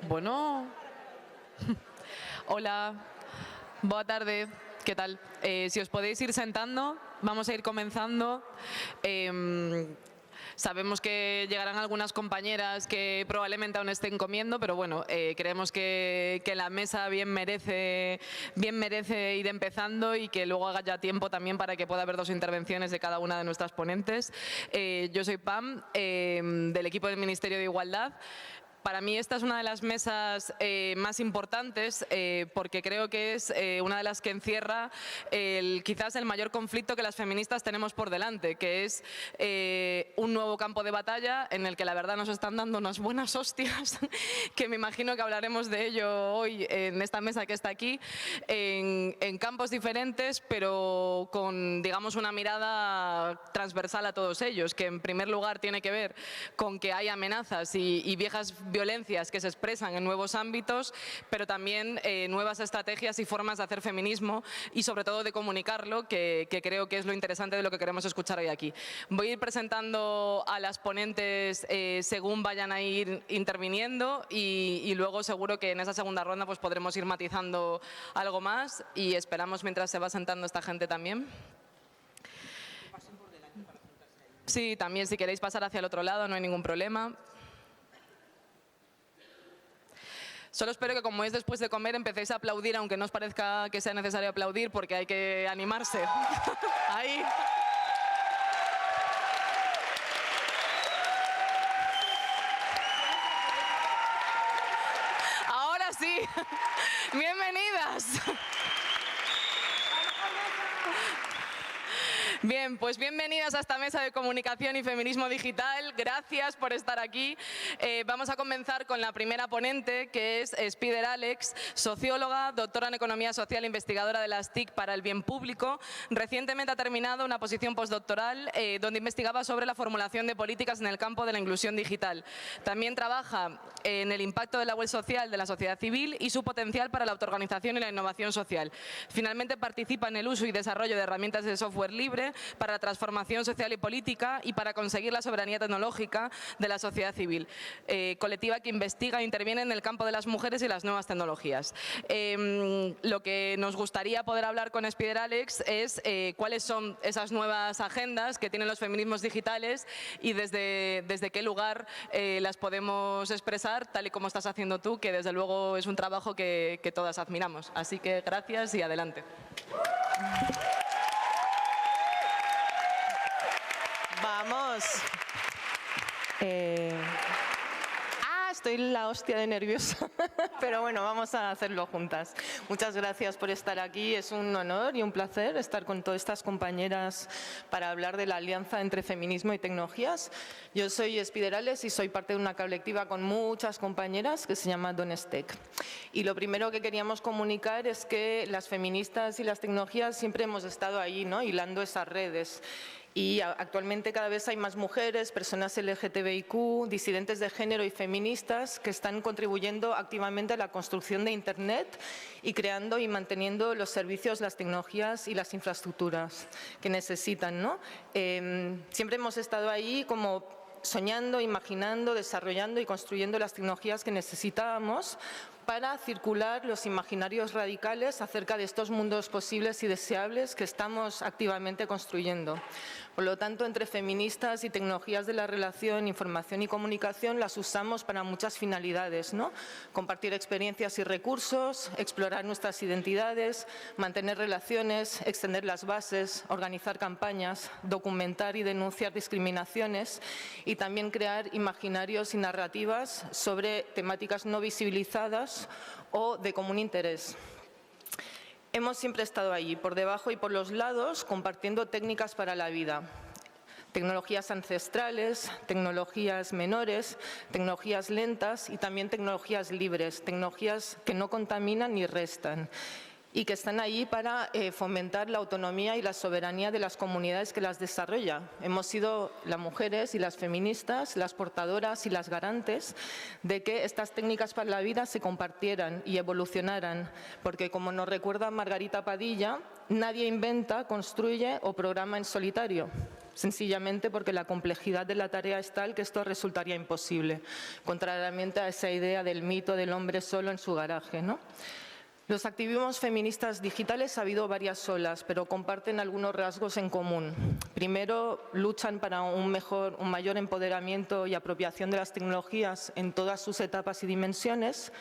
Bueno, hola, boa tarde, ¿qué tal? Si os podéis ir sentando, vamos a ir comenzando. Sabemos que llegarán algunas compañeras que probablemente aún estén comiendo, pero bueno, creemos que la mesa bien merece ir empezando y que luego haga ya tiempo también para que pueda haber dos intervenciones de cada una de nuestras ponentes. Yo soy Pam, del equipo del Ministerio de Igualdad. Para mí esta es una de las mesas más importantes porque creo que es una de las que encierra quizás el mayor conflicto que las feministas tenemos por delante, que es un nuevo campo de batalla en el que la verdad nos están dando unas buenas hostias, que me imagino que hablaremos de ello hoy en esta mesa que está aquí, en campos diferentes, pero con, digamos, una mirada transversal a todos ellos, que en primer lugar tiene que ver con que hay amenazas y viejas violencias que se expresan en nuevos ámbitos, pero también nuevas estrategias y formas de hacer feminismo y sobre todo de comunicarlo, que creo que es lo interesante de lo que queremos escuchar hoy aquí. Voy a ir presentando a las ponentes según vayan a ir interviniendo y luego seguro que en esa segunda ronda pues podremos ir matizando algo más y esperamos mientras se va sentando esta gente también. Sí, también si queréis pasar hacia el otro lado no hay ningún problema. Solo espero que como es después de comer empecéis a aplaudir, aunque no os parezca que sea necesario aplaudir, porque hay que animarse. Ahí. Ahora sí. Bienvenidas. Bien, pues bienvenidas a esta mesa de comunicación y feminismo digital. Gracias por estar aquí. Vamos a comenzar con la primera ponente, que es Spider Alex, socióloga, doctora en Economía Social e investigadora de las TIC para el Bien Público. Recientemente ha terminado una posición postdoctoral donde investigaba sobre la formulación de políticas en el campo de la inclusión digital. También trabaja en el impacto de la web social de la sociedad civil y su potencial para la autoorganización y la innovación social. Finalmente participa en el uso y desarrollo de herramientas de software libre para la transformación social y política y para conseguir la soberanía tecnológica de la sociedad civil, colectiva que investiga e interviene en el campo de las mujeres y las nuevas tecnologías. Lo que nos gustaría poder hablar con Spider Alex es cuáles son esas nuevas agendas que tienen los feminismos digitales y desde qué lugar las podemos expresar, tal y como estás haciendo tú, que desde luego es un trabajo que todas admiramos. Así que gracias y adelante. Vamos. Estoy la hostia de nerviosa, pero bueno, vamos a hacerlo juntas. Muchas gracias por estar aquí. Es un honor y un placer estar con todas estas compañeras para hablar de la alianza entre feminismo y tecnologías. Yo soy Spider Alex y soy parte de una colectiva con muchas compañeras que se llama Donestec. Y lo primero que queríamos comunicar es que las feministas y las tecnologías siempre hemos estado ahí, ¿no?, hilando esas redes. Y actualmente cada vez hay más mujeres, personas LGTBIQ, disidentes de género y feministas que están contribuyendo activamente a la construcción de Internet y creando y manteniendo los servicios, las tecnologías y las infraestructuras que necesitan, ¿no? Siempre hemos estado ahí como soñando, imaginando, desarrollando y construyendo las tecnologías que necesitábamos para circular los imaginarios radicales acerca de estos mundos posibles y deseables que estamos activamente construyendo. Por lo tanto, entre feministas y tecnologías de la relación, información y comunicación las usamos para muchas finalidades, ¿no? Compartir experiencias y recursos, explorar nuestras identidades, mantener relaciones, extender las bases, organizar campañas, documentar y denunciar discriminaciones y también crear imaginarios y narrativas sobre temáticas no visibilizadas o de común interés. Hemos siempre estado allí, por debajo y por los lados, compartiendo técnicas para la vida. Tecnologías ancestrales, tecnologías menores, tecnologías lentas y también tecnologías libres, tecnologías que no contaminan ni restan y que están ahí para fomentar la autonomía y la soberanía de las comunidades que las desarrollan. Hemos sido las mujeres y las feministas, las portadoras y las garantes de que estas técnicas para la vida se compartieran y evolucionaran, porque como nos recuerda Margarita Padilla, nadie inventa, construye o programa en solitario. sencillamente porque la complejidad de la tarea es tal que esto resultaría imposible, contrariamente a esa idea del mito del hombre solo en su garaje, ¿no? Los activismos feministas digitales ha habido varias olas, pero comparten algunos rasgos en común. Primero, luchan para un mayor empoderamiento y apropiación de las tecnologías en todas sus etapas y dimensiones.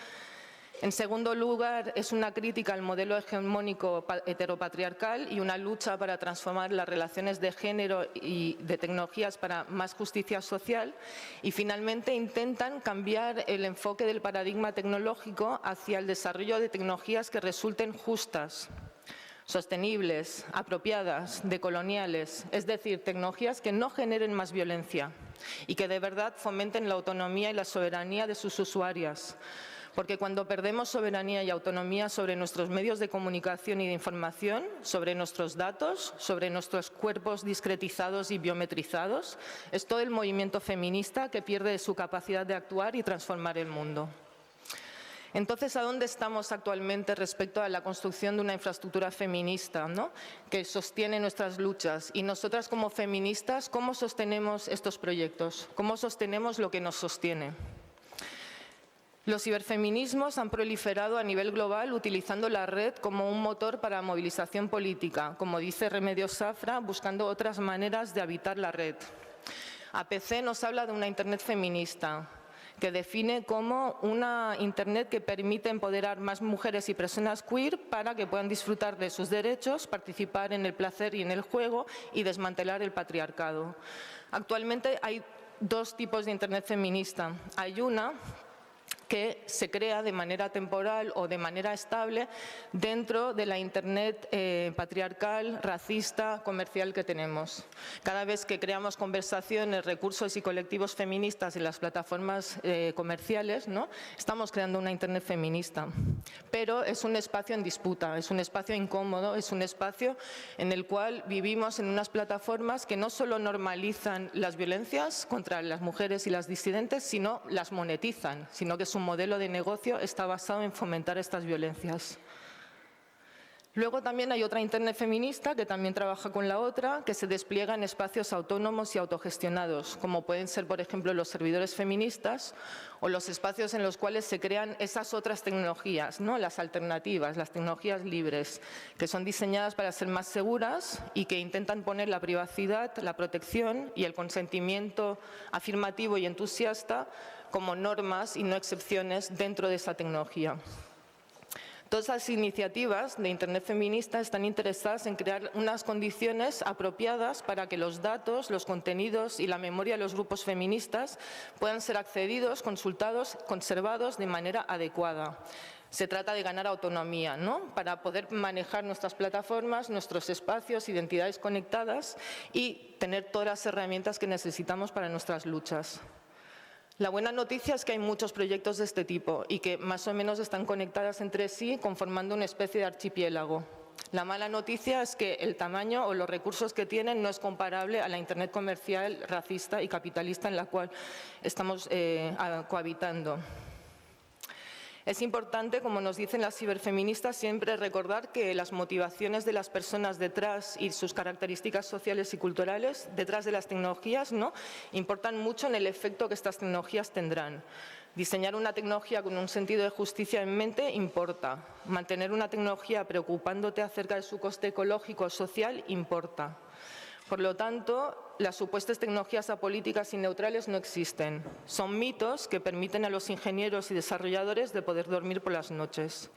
En segundo lugar, es una crítica al modelo hegemónico heteropatriarcal y una lucha para transformar las relaciones de género y de tecnologías para más justicia social. Y finalmente intentan cambiar el enfoque del paradigma tecnológico hacia el desarrollo de tecnologías que resulten justas, sostenibles, apropiadas, decoloniales, es decir, tecnologías que no generen más violencia y que de verdad fomenten la autonomía y la soberanía de sus usuarias. Porque cuando perdemos soberanía y autonomía sobre nuestros medios de comunicación y de información, sobre nuestros datos, sobre nuestros cuerpos discretizados y biometrizados, es todo el movimiento feminista que pierde su capacidad de actuar y transformar el mundo. Entonces, ¿a dónde estamos actualmente respecto a la construcción de una infraestructura feminista, ¿no?, que sostiene nuestras luchas? Y nosotras como feministas, ¿cómo sostenemos estos proyectos? ¿Cómo sostenemos lo que nos sostiene? Los ciberfeminismos han proliferado a nivel global utilizando la red como un motor para movilización política, como dice Remedios Safra, buscando otras maneras de habitar la red. APC nos habla de una Internet feminista, que define como una Internet que permite empoderar más mujeres y personas queer para que puedan disfrutar de sus derechos, participar en el placer y en el juego y desmantelar el patriarcado. Actualmente hay dos tipos de Internet feminista. Hay una que se crea de manera temporal o de manera estable dentro de la Internet patriarcal, racista, comercial que tenemos. Cada vez que creamos conversaciones, recursos y colectivos feministas en las plataformas comerciales, ¿no?, estamos creando una Internet feminista. Pero es un espacio en disputa, es un espacio incómodo, es un espacio en el cual vivimos en unas plataformas que no solo normalizan las violencias contra las mujeres y las disidentes, sino las monetizan, sino que su modelo de negocio está basado en fomentar estas violencias. Luego también hay otra Internet feminista que también trabaja con la otra, que se despliega en espacios autónomos y autogestionados, como pueden ser, por ejemplo, los servidores feministas o los espacios en los cuales se crean esas otras tecnologías, ¿no?, las alternativas, las tecnologías libres, que son diseñadas para ser más seguras y que intentan poner la privacidad, la protección y el consentimiento afirmativo y entusiasta como normas y no excepciones dentro de esa tecnología. Todas las iniciativas de Internet feminista están interesadas en crear unas condiciones apropiadas para que los datos, los contenidos y la memoria de los grupos feministas puedan ser accedidos, consultados, conservados de manera adecuada. Se trata de ganar autonomía, ¿no?, para poder manejar nuestras plataformas, nuestros espacios, identidades conectadas y tener todas las herramientas que necesitamos para nuestras luchas. La buena noticia es que hay muchos proyectos de este tipo y que más o menos están conectadas entre sí conformando una especie de archipiélago. La mala noticia es que el tamaño o los recursos que tienen no es comparable a la Internet comercial, racista y capitalista en la cual estamos cohabitando. Es importante, como nos dicen las ciberfeministas, siempre recordar que las motivaciones de las personas detrás y sus características sociales y culturales detrás de las tecnologías, ¿no?, importan mucho en el efecto que estas tecnologías tendrán. Diseñar una tecnología con un sentido de justicia en mente importa. Mantener una tecnología preocupándote acerca de su coste ecológico o social importa. Por lo tanto, las supuestas tecnologías apolíticas y neutrales no existen. Son mitos que permiten a los ingenieros y desarrolladores de poder dormir por las noches.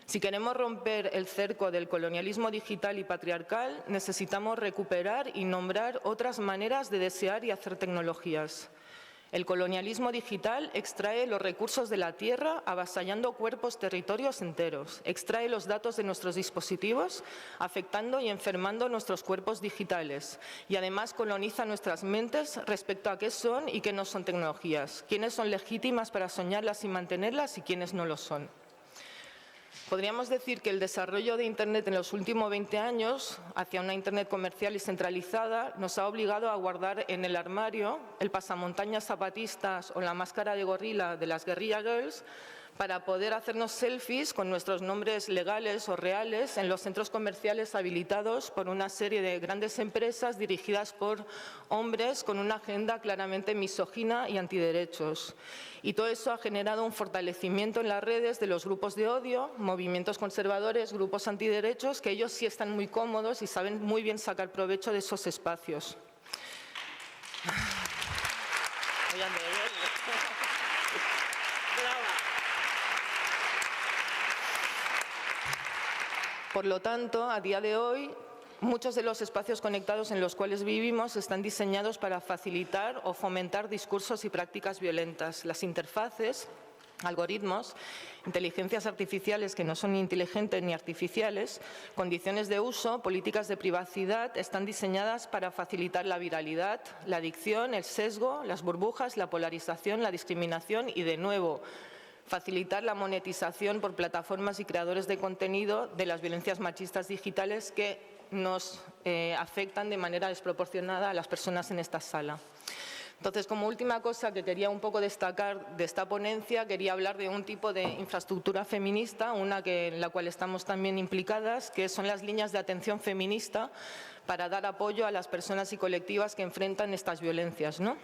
Si queremos romper el cerco del colonialismo digital y patriarcal, necesitamos recuperar y nombrar otras maneras de desear y hacer tecnologías. El colonialismo digital extrae los recursos de la tierra avasallando cuerpos, territorios enteros. Extrae los datos de nuestros dispositivos, afectando y enfermando nuestros cuerpos digitales. Y además coloniza nuestras mentes respecto a qué son y qué no son tecnologías. Quiénes son legítimas para soñarlas y mantenerlas y quiénes no lo son. Podríamos decir que el desarrollo de Internet en los últimos 20 años hacia una Internet comercial y centralizada nos ha obligado a guardar en el armario el pasamontañas zapatistas o la máscara de gorila de las Guerrilla Girls para poder hacernos selfies con nuestros nombres legales o reales en los centros comerciales habilitados por una serie de grandes empresas dirigidas por hombres con una agenda claramente misógina y antiderechos. Y todo eso ha generado un fortalecimiento en las redes de los grupos de odio, movimientos conservadores, grupos antiderechos, que ellos sí están muy cómodos y saben muy bien sacar provecho de esos espacios. Por lo tanto, a día de hoy, muchos de los espacios conectados en los cuales vivimos están diseñados para facilitar o fomentar discursos y prácticas violentas. Las interfaces, algoritmos, inteligencias artificiales que no son ni inteligentes ni artificiales, condiciones de uso, políticas de privacidad, están diseñadas para facilitar la viralidad, la adicción, el sesgo, las burbujas, la polarización, la discriminación y, de nuevo, facilitar la monetización por plataformas y creadores de contenido de las violencias machistas digitales que nos afectan de manera desproporcionada a las personas en esta sala. Entonces, como última cosa que quería un poco destacar de esta ponencia, quería hablar de un tipo de infraestructura feminista, una en la cual estamos también implicadas, que son las líneas de atención feminista para dar apoyo a las personas y colectivas que enfrentan estas violencias, ¿no?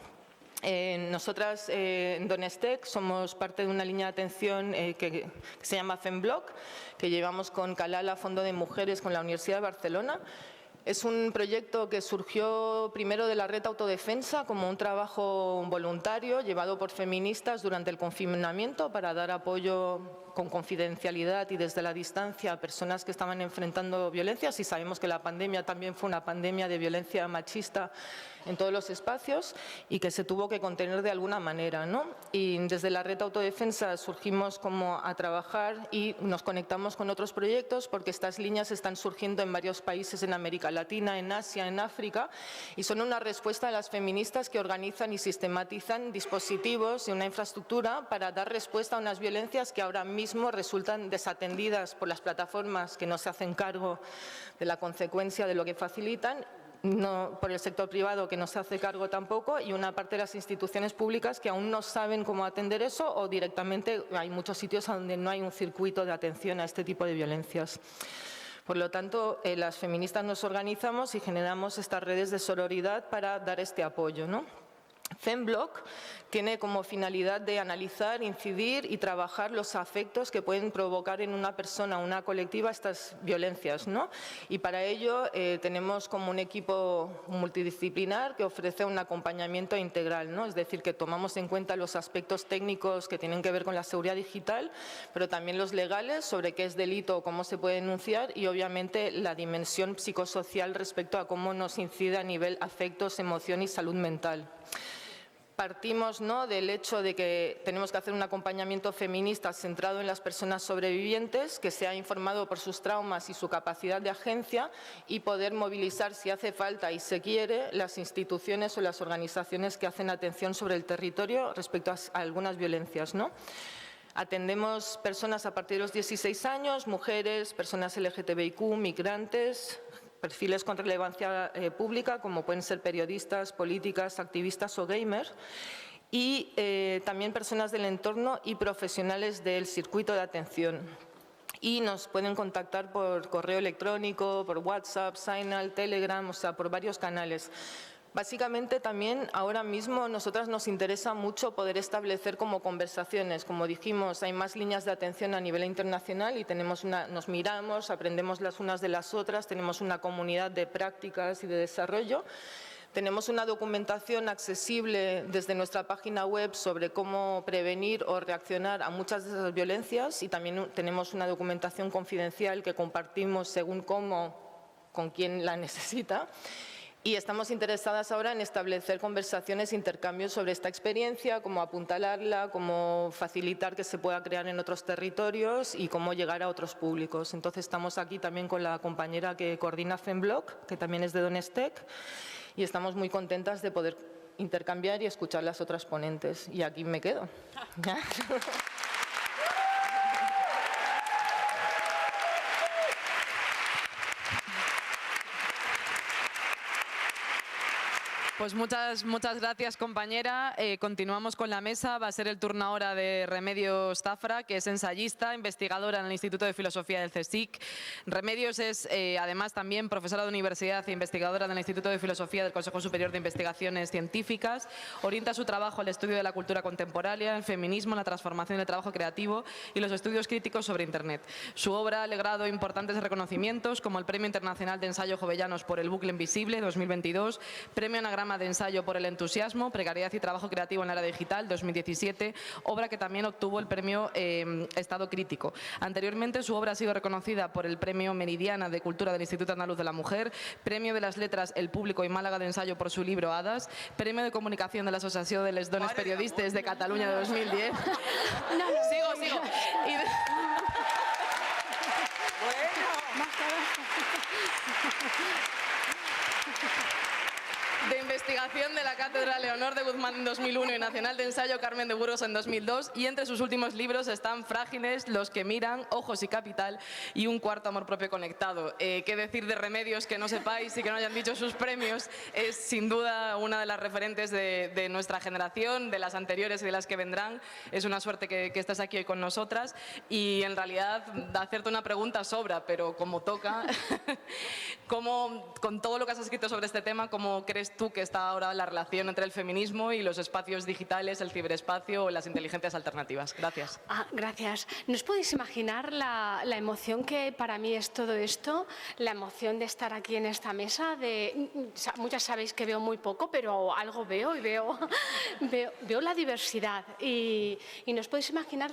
Nosotras en Donestec somos parte de una línea de atención que se llama FemBlock, que llevamos con Calala, Fondo de Mujeres, con la Universidad de Barcelona. Es un proyecto que surgió primero de la Red Autodefensa como un trabajo voluntario llevado por feministas durante el confinamiento para dar apoyo con confidencialidad y desde la distancia a personas que estaban enfrentando violencias, y sabemos que la pandemia también fue una pandemia de violencia machista en todos los espacios y que se tuvo que contener de alguna manera, ¿no? Y desde la Red Autodefensa surgimos como a trabajar y nos conectamos con otros proyectos porque estas líneas están surgiendo en varios países en América Latina, en Asia, en África, y son una respuesta a las feministas que organizan y sistematizan dispositivos y una infraestructura para dar respuesta a unas violencias que ahora mismo resultan desatendidas por las plataformas que no se hacen cargo de la consecuencia de lo que facilitan, no por el sector privado que no se hace cargo tampoco, y una parte de las instituciones públicas que aún no saben cómo atender eso, o directamente hay muchos sitios donde no hay un circuito de atención a este tipo de violencias. Por lo tanto, las feministas nos organizamos y generamos estas redes de sororidad para dar este apoyo, ¿no? FemBlock tiene como finalidad de analizar, incidir y trabajar los afectos que pueden provocar en una persona, una colectiva, estas violencias, ¿no? Y para ello tenemos como un equipo multidisciplinar que ofrece un acompañamiento integral, ¿no? Es decir, que tomamos en cuenta los aspectos técnicos que tienen que ver con la seguridad digital, pero también los legales sobre qué es delito o cómo se puede denunciar, y obviamente la dimensión psicosocial respecto a cómo nos incide a nivel afectos, emoción y salud mental. Partimos, ¿no?, del hecho de que tenemos que hacer un acompañamiento feminista centrado en las personas sobrevivientes, que sea informado por sus traumas y su capacidad de agencia, y poder movilizar, si hace falta y se quiere, las instituciones o las organizaciones que hacen atención sobre el territorio respecto a algunas violencias, ¿no? Atendemos personas a partir de los 16 años, mujeres, personas LGTBIQ, migrantes, perfiles con relevancia pública, como pueden ser periodistas, políticas, activistas o gamers, y también personas del entorno y profesionales del circuito de atención. Y nos pueden contactar por correo electrónico, por WhatsApp, Signal, Telegram, o sea, por varios canales. Básicamente también ahora mismo a nosotras nos interesa mucho poder establecer como conversaciones. Como dijimos, hay más líneas de atención a nivel internacional y nos miramos, aprendemos las unas de las otras, tenemos una comunidad de prácticas y de desarrollo. Tenemos una documentación accesible desde nuestra página web sobre cómo prevenir o reaccionar a muchas de esas violencias, y también tenemos una documentación confidencial que compartimos según cómo, con quién la necesita. Y estamos interesadas ahora en establecer conversaciones, intercambios sobre esta experiencia, cómo apuntalarla, cómo facilitar que se pueda crear en otros territorios y cómo llegar a otros públicos. Entonces estamos aquí también con la compañera que coordina FemBlock, que también es de Donestec, y estamos muy contentas de poder intercambiar y escuchar las otras ponentes. Y aquí me quedo. Pues muchas gracias, compañera. Continuamos con la mesa. Va a ser el turno ahora de Remedios Zafra, que es ensayista, investigadora en el Instituto de Filosofía del CSIC. Remedios es, además, también profesora de universidad e investigadora del Instituto de Filosofía del Consejo Superior de Investigaciones Científicas. Orienta su trabajo al estudio de la cultura contemporánea, el feminismo, la transformación del trabajo creativo y los estudios críticos sobre Internet. Su obra ha logrado importantes reconocimientos, como el Premio Internacional de Ensayo Jovellanos por el Bucle Invisible 2022, Premio Anagrama de Ensayo por el Entusiasmo, Precariedad y Trabajo Creativo en la Era Digital 2017, obra que también obtuvo el Premio Estado Crítico. Anteriormente, su obra ha sido reconocida por el Premio Meridiana de Cultura del Instituto Andaluz de la Mujer, Premio de las Letras El Público y Málaga de Ensayo por su libro Hadas, Premio de Comunicación de la Asociación de les Dones Periodistes de Cataluña de 2010. Sigo. De investigación de la Cátedra Leonor de Guzmán en 2001 y Nacional de Ensayo Carmen de Burgos en 2002, y entre sus últimos libros están Frágiles, Los que miran, Ojos y Capital y Un cuarto amor propio conectado. ¿Qué decir de Remedios que no sepáis y que no hayan dicho sus premios? Es sin duda una de las referentes de nuestra generación, de las anteriores y de las que vendrán. Es una suerte que estés aquí hoy con nosotras, y en realidad hacerte una pregunta sobra, pero como toca, con todo lo que has escrito sobre este tema, ¿cómo crees tú que está ahora la relación entre el feminismo y los espacios digitales, el ciberespacio o las inteligencias alternativas? Gracias. Gracias. ¿No os podéis imaginar la emoción que para mí es todo esto? La emoción de estar aquí en esta mesa. Muchas sabéis que veo muy poco, pero algo veo y veo la diversidad. Y no os podéis imaginar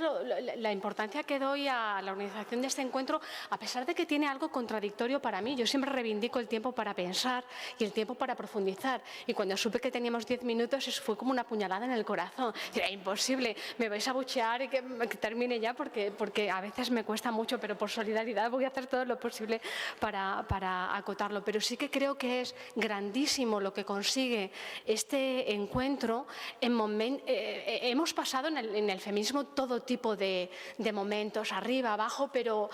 la importancia que doy a la organización de este encuentro, a pesar de que tiene algo contradictorio para mí. Yo siempre reivindico el tiempo para pensar y el tiempo para profundizar. Y cuando supe que teníamos 10 minutos, eso fue como una puñalada en el corazón. Era imposible, me vais a buchear y que termine ya, porque a veces me cuesta mucho, pero por solidaridad voy a hacer todo lo posible para acotarlo. Pero sí que creo que es grandísimo lo que consigue este encuentro. Hemos pasado en el feminismo todo tipo de momentos, arriba, abajo, pero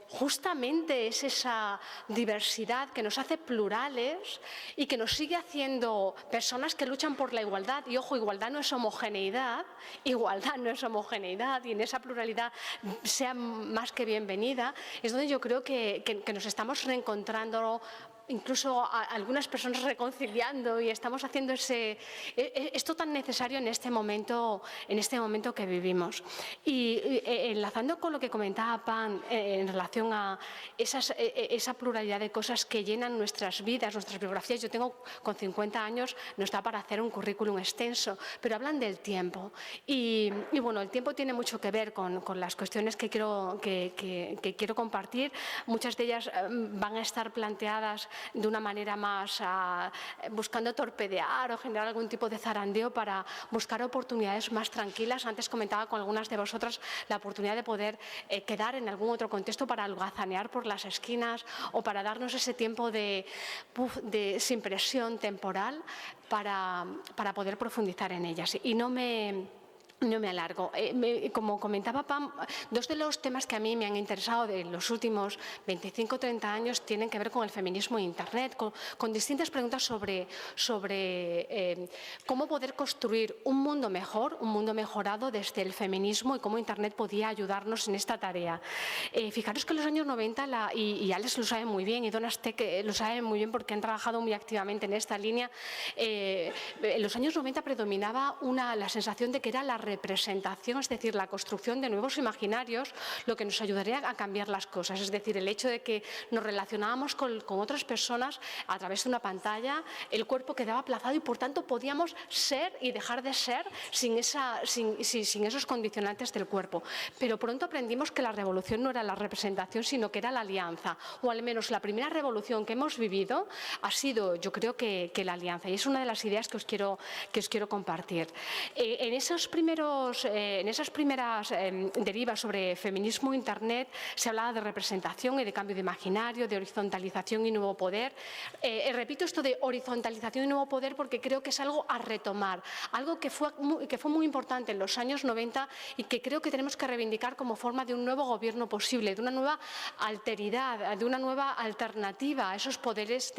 justamente es esa diversidad que nos hace plurales y que nos sigue haciendo personas que luchan por la igualdad. Y ojo, igualdad no es homogeneidad, y en esa pluralidad sea más que bienvenida. Es donde yo creo que nos estamos reencontrando, incluso a algunas personas reconciliando, y estamos haciendo esto tan necesario en este momento que vivimos. Y enlazando con lo que comentaba Pan en relación a esa pluralidad de cosas que llenan nuestras vidas, nuestras biografías. Yo tengo con 50 años, no está para hacer un currículum extenso, pero hablan del tiempo. Y bueno, el tiempo tiene mucho que ver con las cuestiones que quiero compartir. Muchas de ellas van a estar planteadas de una manera más buscando torpedear o generar algún tipo de zarandeo para buscar oportunidades más tranquilas. Antes comentaba con algunas de vosotras la oportunidad de poder quedar en algún otro contexto para holgazanear por las esquinas o para darnos ese tiempo sin presión temporal para poder profundizar en ellas. Y no me alargo. Como comentaba Pam, dos de los temas que a mí me han interesado de los últimos 25 o 30 años tienen que ver con el feminismo e Internet, con distintas preguntas sobre cómo poder construir un mundo mejor, un mundo mejorado desde el feminismo, y cómo Internet podía ayudarnos en esta tarea. Fijaros que en los años 90, y Alex lo sabe muy bien, y Donna Steck lo sabe muy bien porque han trabajado muy activamente en esta línea, en los años 90 predominaba la sensación de que era la representación, es decir, la construcción de nuevos imaginarios, lo que nos ayudaría a cambiar las cosas. Es decir, el hecho de que nos relacionábamos con otras personas a través de una pantalla, el cuerpo quedaba aplazado y por tanto podíamos ser y dejar de ser sin esos condicionantes del cuerpo. Pero pronto aprendimos que la revolución no era la representación, sino que era la alianza, o al menos la primera revolución que hemos vivido ha sido, yo creo que la alianza, y es una de las ideas que os quiero compartir. En esos primeros esas primeras derivas sobre feminismo e Internet se hablaba de representación y de cambio de imaginario, de horizontalización y nuevo poder. Repito esto de horizontalización y nuevo poder porque creo que es algo a retomar, algo que fue muy importante en los años 90 y que creo que tenemos que reivindicar como forma de un nuevo gobierno posible, de una nueva alteridad, de una nueva alternativa a esos poderes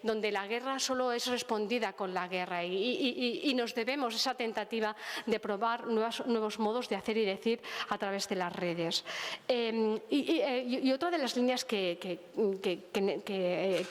donde la guerra solo es respondida con la guerra y nos debemos esa tentativa de probar nuevos modos de hacer y decir a través de las redes. Y otra de las líneas que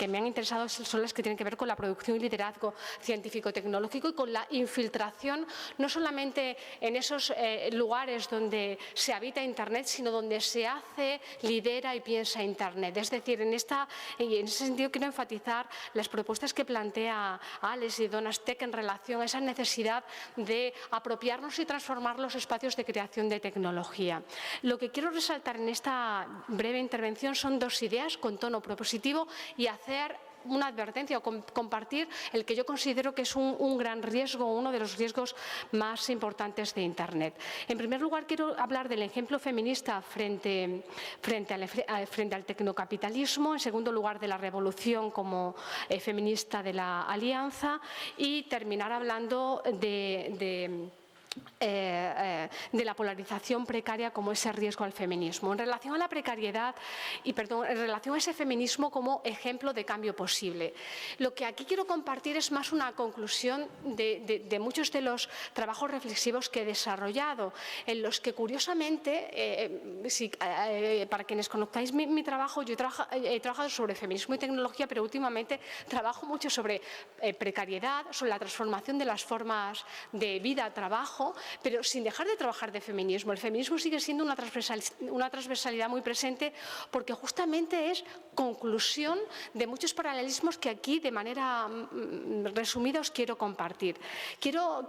me han interesado son las que tienen que ver con la producción y liderazgo científico-tecnológico y con la infiltración, no solamente en esos lugares donde se habita Internet, sino donde se hace, lidera y piensa Internet. Es decir, en ese sentido quiero enfatizar las propuestas que plantea Alex y Donastec en relación a esa necesidad de apropiarnos y transformar los espacios de creación de tecnología. Lo que quiero resaltar en esta breve intervención son dos ideas con tono propositivo y hacer una advertencia o compartir el que yo considero que es un gran riesgo, uno de los riesgos más importantes de Internet. En primer lugar, quiero hablar del ejemplo feminista frente al tecnocapitalismo, en segundo lugar, de la revolución como feminista de la alianza y terminar hablando de la polarización precaria como ese riesgo al feminismo. En relación a la precariedad en relación a ese feminismo como ejemplo de cambio posible. Lo que aquí quiero compartir es más una conclusión de muchos de los trabajos reflexivos que he desarrollado, en los que curiosamente, para quienes conozcáis mi trabajo, yo he trabajado sobre feminismo y tecnología, pero últimamente trabajo mucho sobre precariedad, sobre la transformación de las formas de vida, trabajo, pero sin dejar de trabajar de feminismo. El feminismo sigue siendo una transversalidad muy presente porque justamente es conclusión de muchos paralelismos que aquí de manera resumida os quiero compartir. Quiero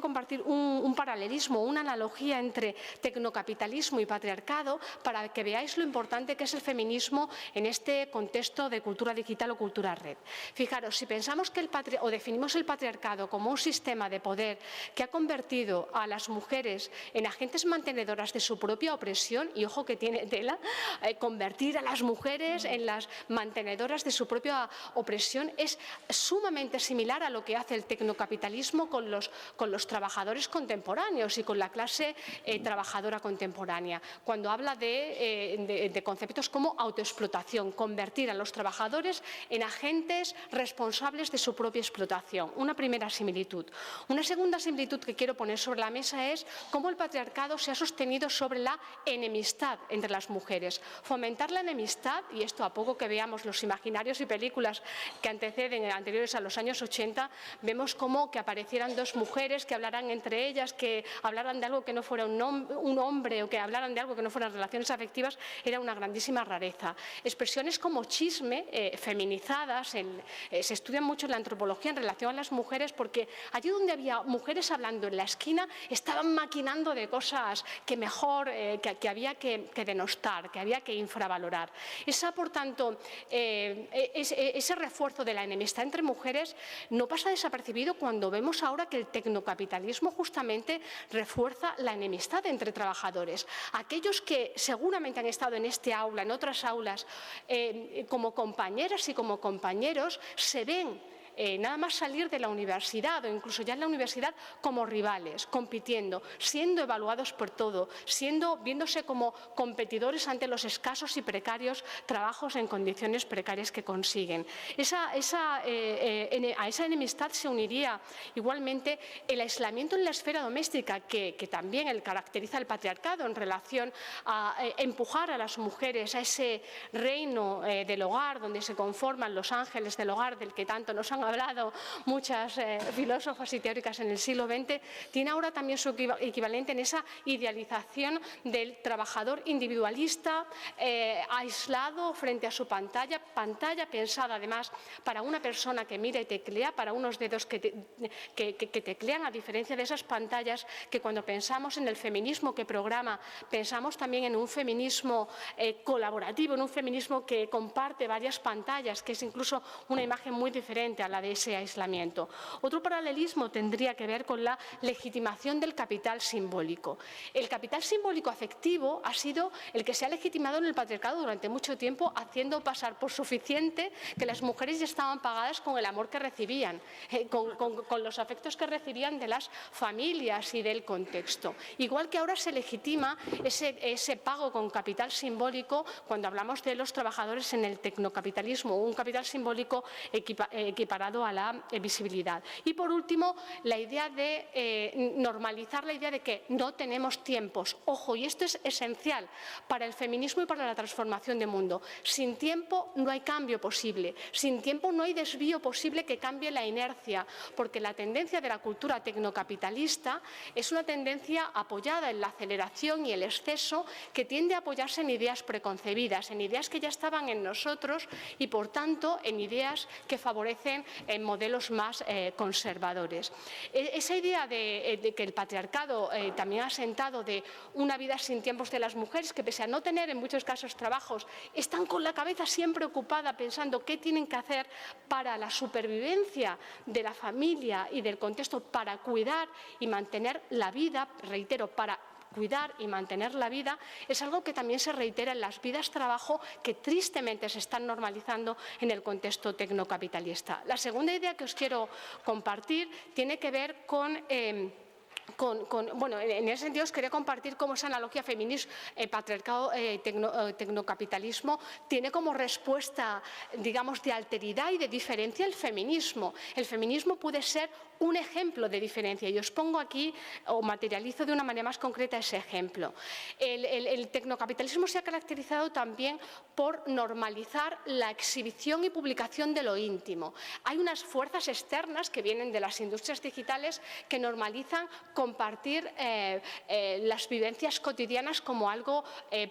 compartir un paralelismo, una analogía entre tecnocapitalismo y patriarcado para que veáis lo importante que es el feminismo en este contexto de cultura digital o cultura red. Fijaros, si pensamos que definimos el patriarcado como un sistema de poder que ha convertido a las mujeres en agentes mantenedoras de su propia opresión, y ojo que tiene tela, convertir a las mujeres en las mantenedoras de su propia opresión es sumamente similar a lo que hace el tecnocapitalismo con los trabajadores contemporáneos y con la clase trabajadora contemporánea, cuando habla de conceptos como autoexplotación, convertir a los trabajadores en agentes responsables de su propia explotación. Una primera similitud. Una segunda similitud que quiero poner sobre la mesa es cómo el patriarcado se ha sostenido sobre la enemistad entre las mujeres. Fomentar la enemistad, y esto a poco que veamos los imaginarios y películas que anteriores a los años 80, vemos como que aparecieran dos mujeres que hablaran entre ellas, que hablaran de algo que no fuera un hombre o que hablaran de algo que no fueran relaciones afectivas, era una grandísima rareza. Expresiones como chisme, feminizadas, se estudian mucho en la antropología en relación a las mujeres porque allí donde había mujeres hablando en la esquina estaban maquinando de cosas que que había que denostar, que había que infravalorar. Por tanto, ese refuerzo de la enemistad entre mujeres no pasa desapercibido cuando vemos ahora que el tecnocapitalismo justamente refuerza la enemistad entre trabajadores. Aquellos que seguramente han estado en este aula, en otras aulas, como compañeras y como compañeros, se ven nada más salir de la universidad o incluso ya en la universidad como rivales, compitiendo, siendo evaluados por todo, viéndose como competidores ante los escasos y precarios trabajos en condiciones precarias que consiguen. A esa enemistad se uniría igualmente el aislamiento en la esfera doméstica que también caracteriza el patriarcado en relación a empujar a las mujeres a ese reino del hogar donde se conforman los ángeles del hogar del que tanto nos han hablado muchas filósofas y teóricas en el siglo XX, tiene ahora también su equivalente en esa idealización del trabajador individualista, aislado frente a su pantalla pensada además para una persona que mira y teclea, para unos dedos que teclean, a diferencia de esas pantallas que cuando pensamos en el feminismo que programa, pensamos también en un feminismo colaborativo, en un feminismo que comparte varias pantallas, que es incluso una imagen muy diferente a la de ese aislamiento. Otro paralelismo tendría que ver con la legitimación del capital simbólico. El capital simbólico afectivo ha sido el que se ha legitimado en el patriarcado durante mucho tiempo, haciendo pasar por suficiente que las mujeres ya estaban pagadas con el amor que recibían, con los afectos que recibían de las familias y del contexto. Igual que ahora se legitima ese pago con capital simbólico cuando hablamos de los trabajadores en el tecnocapitalismo, un capital simbólico equiparado a la visibilidad. Y por último, la idea de normalizar la idea de que no tenemos tiempos. Ojo, y esto es esencial para el feminismo y para la transformación del mundo. Sin tiempo no hay cambio posible, sin tiempo no hay desvío posible que cambie la inercia, porque la tendencia de la cultura tecnocapitalista es una tendencia apoyada en la aceleración y el exceso que tiende a apoyarse en ideas preconcebidas, en ideas que ya estaban en nosotros y, por tanto, en ideas que favorecen modelos más conservadores. Esa idea de que el patriarcado también ha sentado de una vida sin tiempos de las mujeres, que pese a no tener en muchos casos trabajos, están con la cabeza siempre ocupada pensando qué tienen que hacer para la supervivencia de la familia y del contexto, para cuidar y mantener la vida, reitero, para cuidar y mantener la vida, es algo que también se reitera en las vidas trabajo que tristemente se están normalizando en el contexto tecnocapitalista. La segunda idea que os quiero compartir tiene que ver con bueno, en ese sentido os quería compartir cómo esa analogía feminismo, patriarcado, tecnocapitalismo tiene como respuesta, digamos, de alteridad y de diferencia el feminismo. El feminismo puede ser un ejemplo de diferencia y os pongo aquí o materializo de una manera más concreta ese ejemplo. El tecnocapitalismo se ha caracterizado también por normalizar la exhibición y publicación de lo íntimo. Hay unas fuerzas externas que vienen de las industrias digitales que normalizan compartir las vivencias cotidianas como algo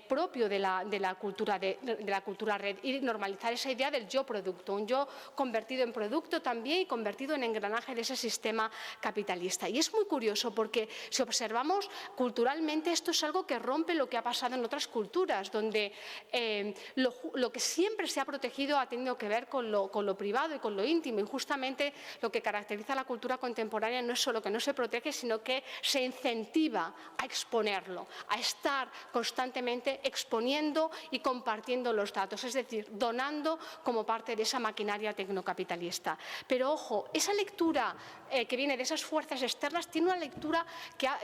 propio de la cultura red y normalizar esa idea del yo producto, un yo convertido en producto también y convertido en engranaje de ese sistema capitalista. Y es muy curioso porque si observamos culturalmente esto es algo que rompe lo que ha pasado en otras culturas, donde lo que siempre se ha protegido ha tenido que ver con lo privado y con lo íntimo, y justamente lo que caracteriza la cultura contemporánea no es solo que no se protege, sino que se incentiva a exponerlo, a estar constantemente exponiendo y compartiendo los datos, es decir, donando como parte de esa maquinaria tecnocapitalista. Pero ojo, esa lectura que viene de esas fuerzas externas tiene una lectura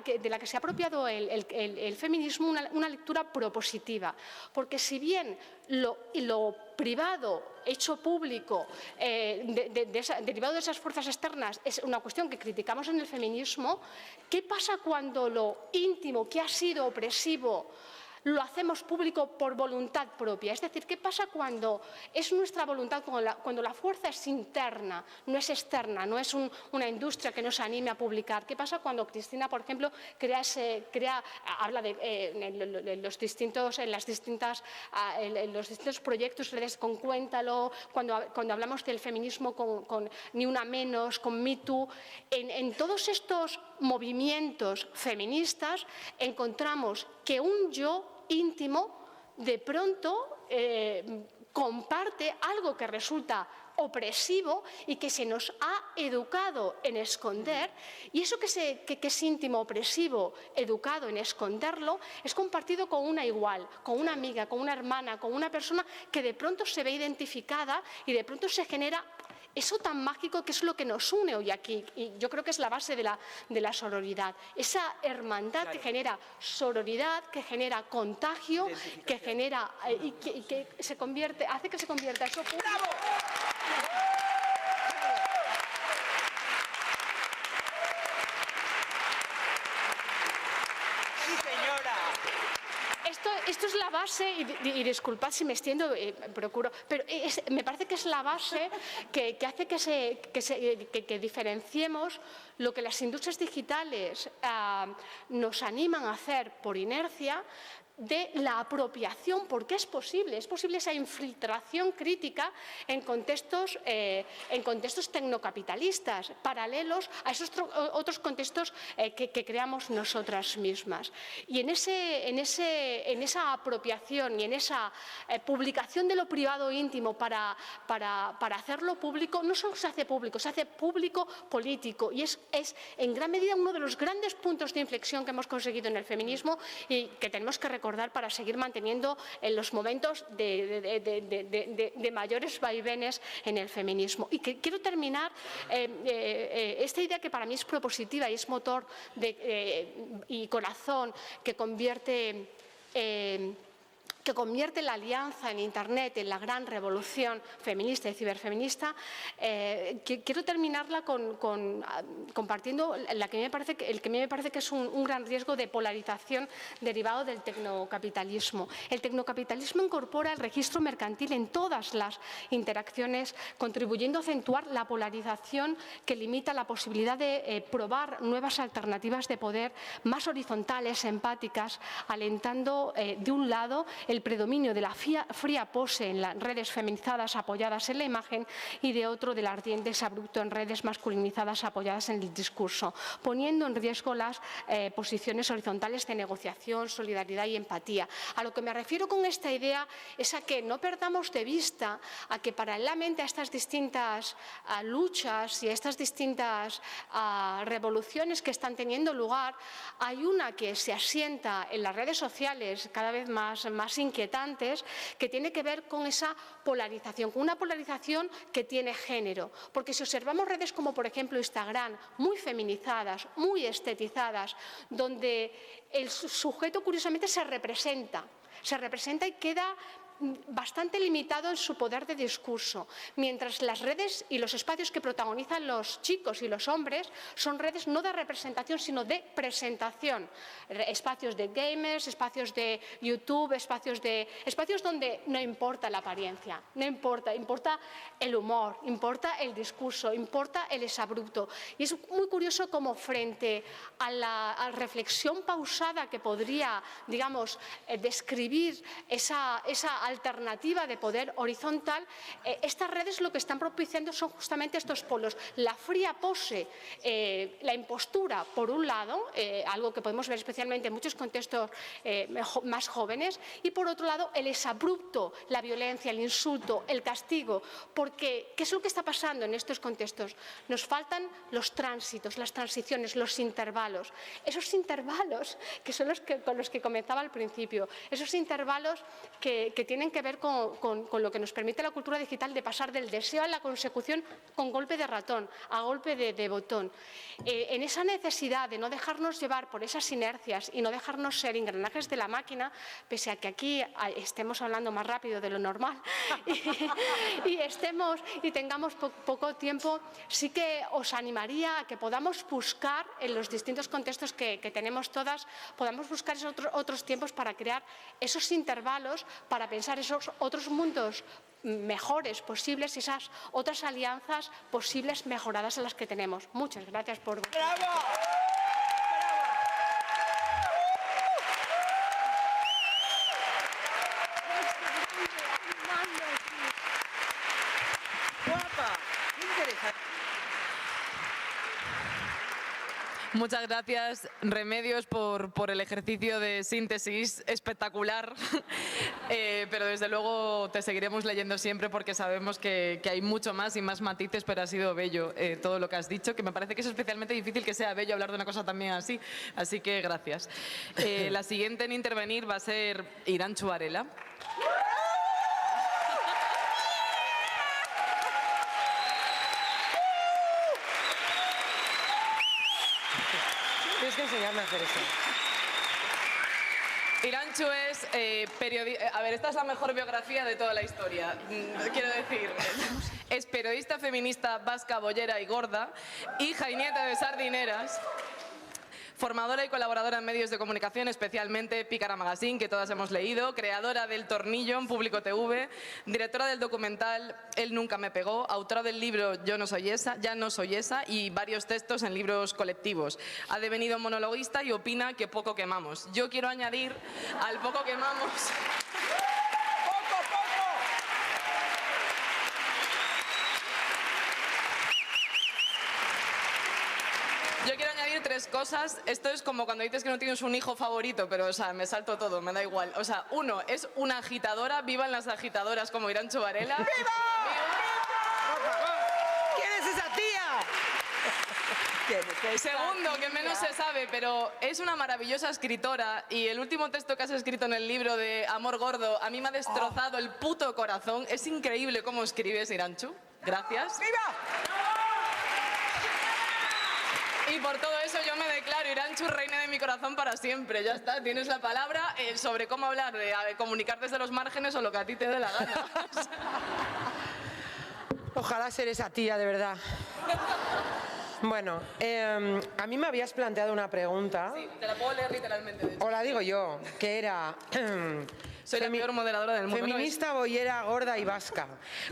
de la que se ha apropiado el feminismo, una lectura propositiva, porque si bien lo privado hecho público, derivado de esas fuerzas externas, es una cuestión que criticamos en el feminismo, ¿qué pasa cuando lo íntimo, que ha sido opresivo, lo hacemos público por voluntad propia? Es decir, ¿qué pasa cuando es nuestra voluntad, cuando la fuerza es interna, no es externa, no es una industria que nos anime a publicar? ¿Qué pasa cuando Cristina, por ejemplo, habla en los distintos proyectos, redes con Cuéntalo, cuando hablamos del feminismo con Ni Una Menos, con Me Too? En todos estos movimientos feministas encontramos que un yo íntimo de pronto comparte algo que resulta opresivo y que se nos ha educado en esconder, y eso que es íntimo, opresivo, educado en esconderlo, es compartido con una igual, con una amiga, con una hermana, con una persona que de pronto se ve identificada y de pronto se genera eso tan mágico que es lo que nos une hoy aquí, y yo creo que es la base de la sororidad, esa hermandad que genera sororidad, que genera contagio, que genera y que hace que se convierta eso público. Esto es la base, y disculpad si me extiendo, procuro, pero me parece que es la base que hace que diferenciemos lo que las industrias digitales nos animan a hacer por inercia de la apropiación, porque es posible esa infiltración crítica en contextos tecnocapitalistas, paralelos a esos otros contextos que creamos nosotras mismas. Y en esa apropiación y en esa publicación de lo privado íntimo para hacerlo público, no solo se hace público político, y es en gran medida uno de los grandes puntos de inflexión que hemos conseguido en el feminismo y que tenemos que recordar para seguir manteniendo en los momentos de mayores vaivenes en el feminismo. Y quiero terminar esta idea que para mí es propositiva y es motor y corazón que convierte la alianza en Internet en la gran revolución feminista y ciberfeminista. Quiero terminarla compartiendo el que a mí me parece que es un gran riesgo de polarización derivado del tecnocapitalismo. El tecnocapitalismo incorpora el registro mercantil en todas las interacciones, contribuyendo a acentuar la polarización que limita la posibilidad de probar nuevas alternativas de poder más horizontales, empáticas, alentando de un lado el predominio de la fría pose en las redes feminizadas apoyadas en la imagen y de otro del ardiente exabrupto en redes masculinizadas apoyadas en el discurso, poniendo en riesgo las posiciones horizontales de negociación, solidaridad y empatía. A lo que me refiero con esta idea es a que no perdamos de vista a que paralelamente a estas distintas luchas y a estas distintas revoluciones que están teniendo lugar, hay una que se asienta en las redes sociales cada vez más inquietantes, que tiene que ver con esa polarización, con una polarización que tiene género. Porque si observamos redes como por ejemplo Instagram, muy feminizadas, muy estetizadas, donde el sujeto curiosamente se representa y queda bastante limitado en su poder de discurso, mientras las redes y los espacios que protagonizan los chicos y los hombres son redes no de representación, sino de presentación. Espacios de gamers, espacios de YouTube, espacios donde no importa la apariencia, no importa el humor, importa el discurso, importa el exabrupto. Y es muy curioso cómo frente a la reflexión pausada que podría, digamos, describir esa alternativa de poder horizontal, estas redes lo que están propiciando son justamente estos polos. La fría pose, la impostura, por un lado, algo que podemos ver especialmente en muchos contextos más jóvenes, y por otro lado el exabrupto, la violencia, el insulto, el castigo. Porque, ¿qué es lo que está pasando en estos contextos? Nos faltan los tránsitos, las transiciones, los intervalos. Esos intervalos que son con los que comenzaba al principio, esos intervalos que tienen que ver con lo que nos permite la cultura digital de pasar del deseo a la consecución con golpe de ratón, a golpe de botón. En esa necesidad de no dejarnos llevar por esas inercias y no dejarnos ser engranajes de la máquina, pese a que aquí estemos hablando más rápido de lo normal y tengamos poco tiempo, sí que os animaría a que podamos buscar en los distintos contextos que tenemos todas, podamos buscar esos otros tiempos para crear esos intervalos, para pensar esos otros mundos mejores posibles y esas otras alianzas posibles mejoradas a las que tenemos. Muchas gracias por... ¡Bravo! ¡Guapa! ¡Qué interesante! Muchas gracias, Remedios, por el ejercicio de síntesis espectacular. Pero desde luego te seguiremos leyendo siempre porque sabemos que hay mucho más y más matices, pero ha sido bello todo lo que has dicho, que me parece que es especialmente difícil que sea bello hablar de una cosa también así. Así que gracias. La siguiente en intervenir va a ser Iranchu Varela. Tienes que enseñarme a hacer eso. Iranchu es periodista. A ver, esta es la mejor biografía de toda la historia. Quiero decir, es periodista feminista vasca, bollera y gorda, hija y nieta de sardineras. formadora y colaboradora en medios de comunicación, especialmente Pícara Magazine, que todas hemos leído, creadora del Tornillo en Público TV, directora del documental Él nunca me pegó, autora del libro Ya no soy esa y varios textos en libros colectivos. Ha devenido monologuista y opina que poco quemamos. Yo quiero añadir al poco quemamos... Yo quiero añadir 3 cosas. Esto es como cuando dices que no tienes un hijo favorito, pero o sea, me salto todo, me da igual. O sea, 1, es una agitadora, vivan las agitadoras como Irancho Varela. ¡Viva! ¿Quién es esa tía? Segundo, que menos se sabe, pero es una maravillosa escritora y el último texto que has escrito en el libro de Amor Gordo a mí me ha destrozado el puto corazón. Es increíble cómo escribes, Iranchu. Gracias. ¡Viva! Y por todo eso yo me declaro Iranchu, reina de mi corazón para siempre. Ya está, tienes la palabra sobre cómo hablar, de comunicar desde los márgenes o lo que a ti te dé la gana. Ojalá ser esa tía, de verdad. Bueno, a mí me habías planteado una pregunta. Sí, te la puedo leer literalmente. De hecho. O la digo yo, que era... Soy la peor moderadora del mundo. Feminista, boyera, gorda y vasca.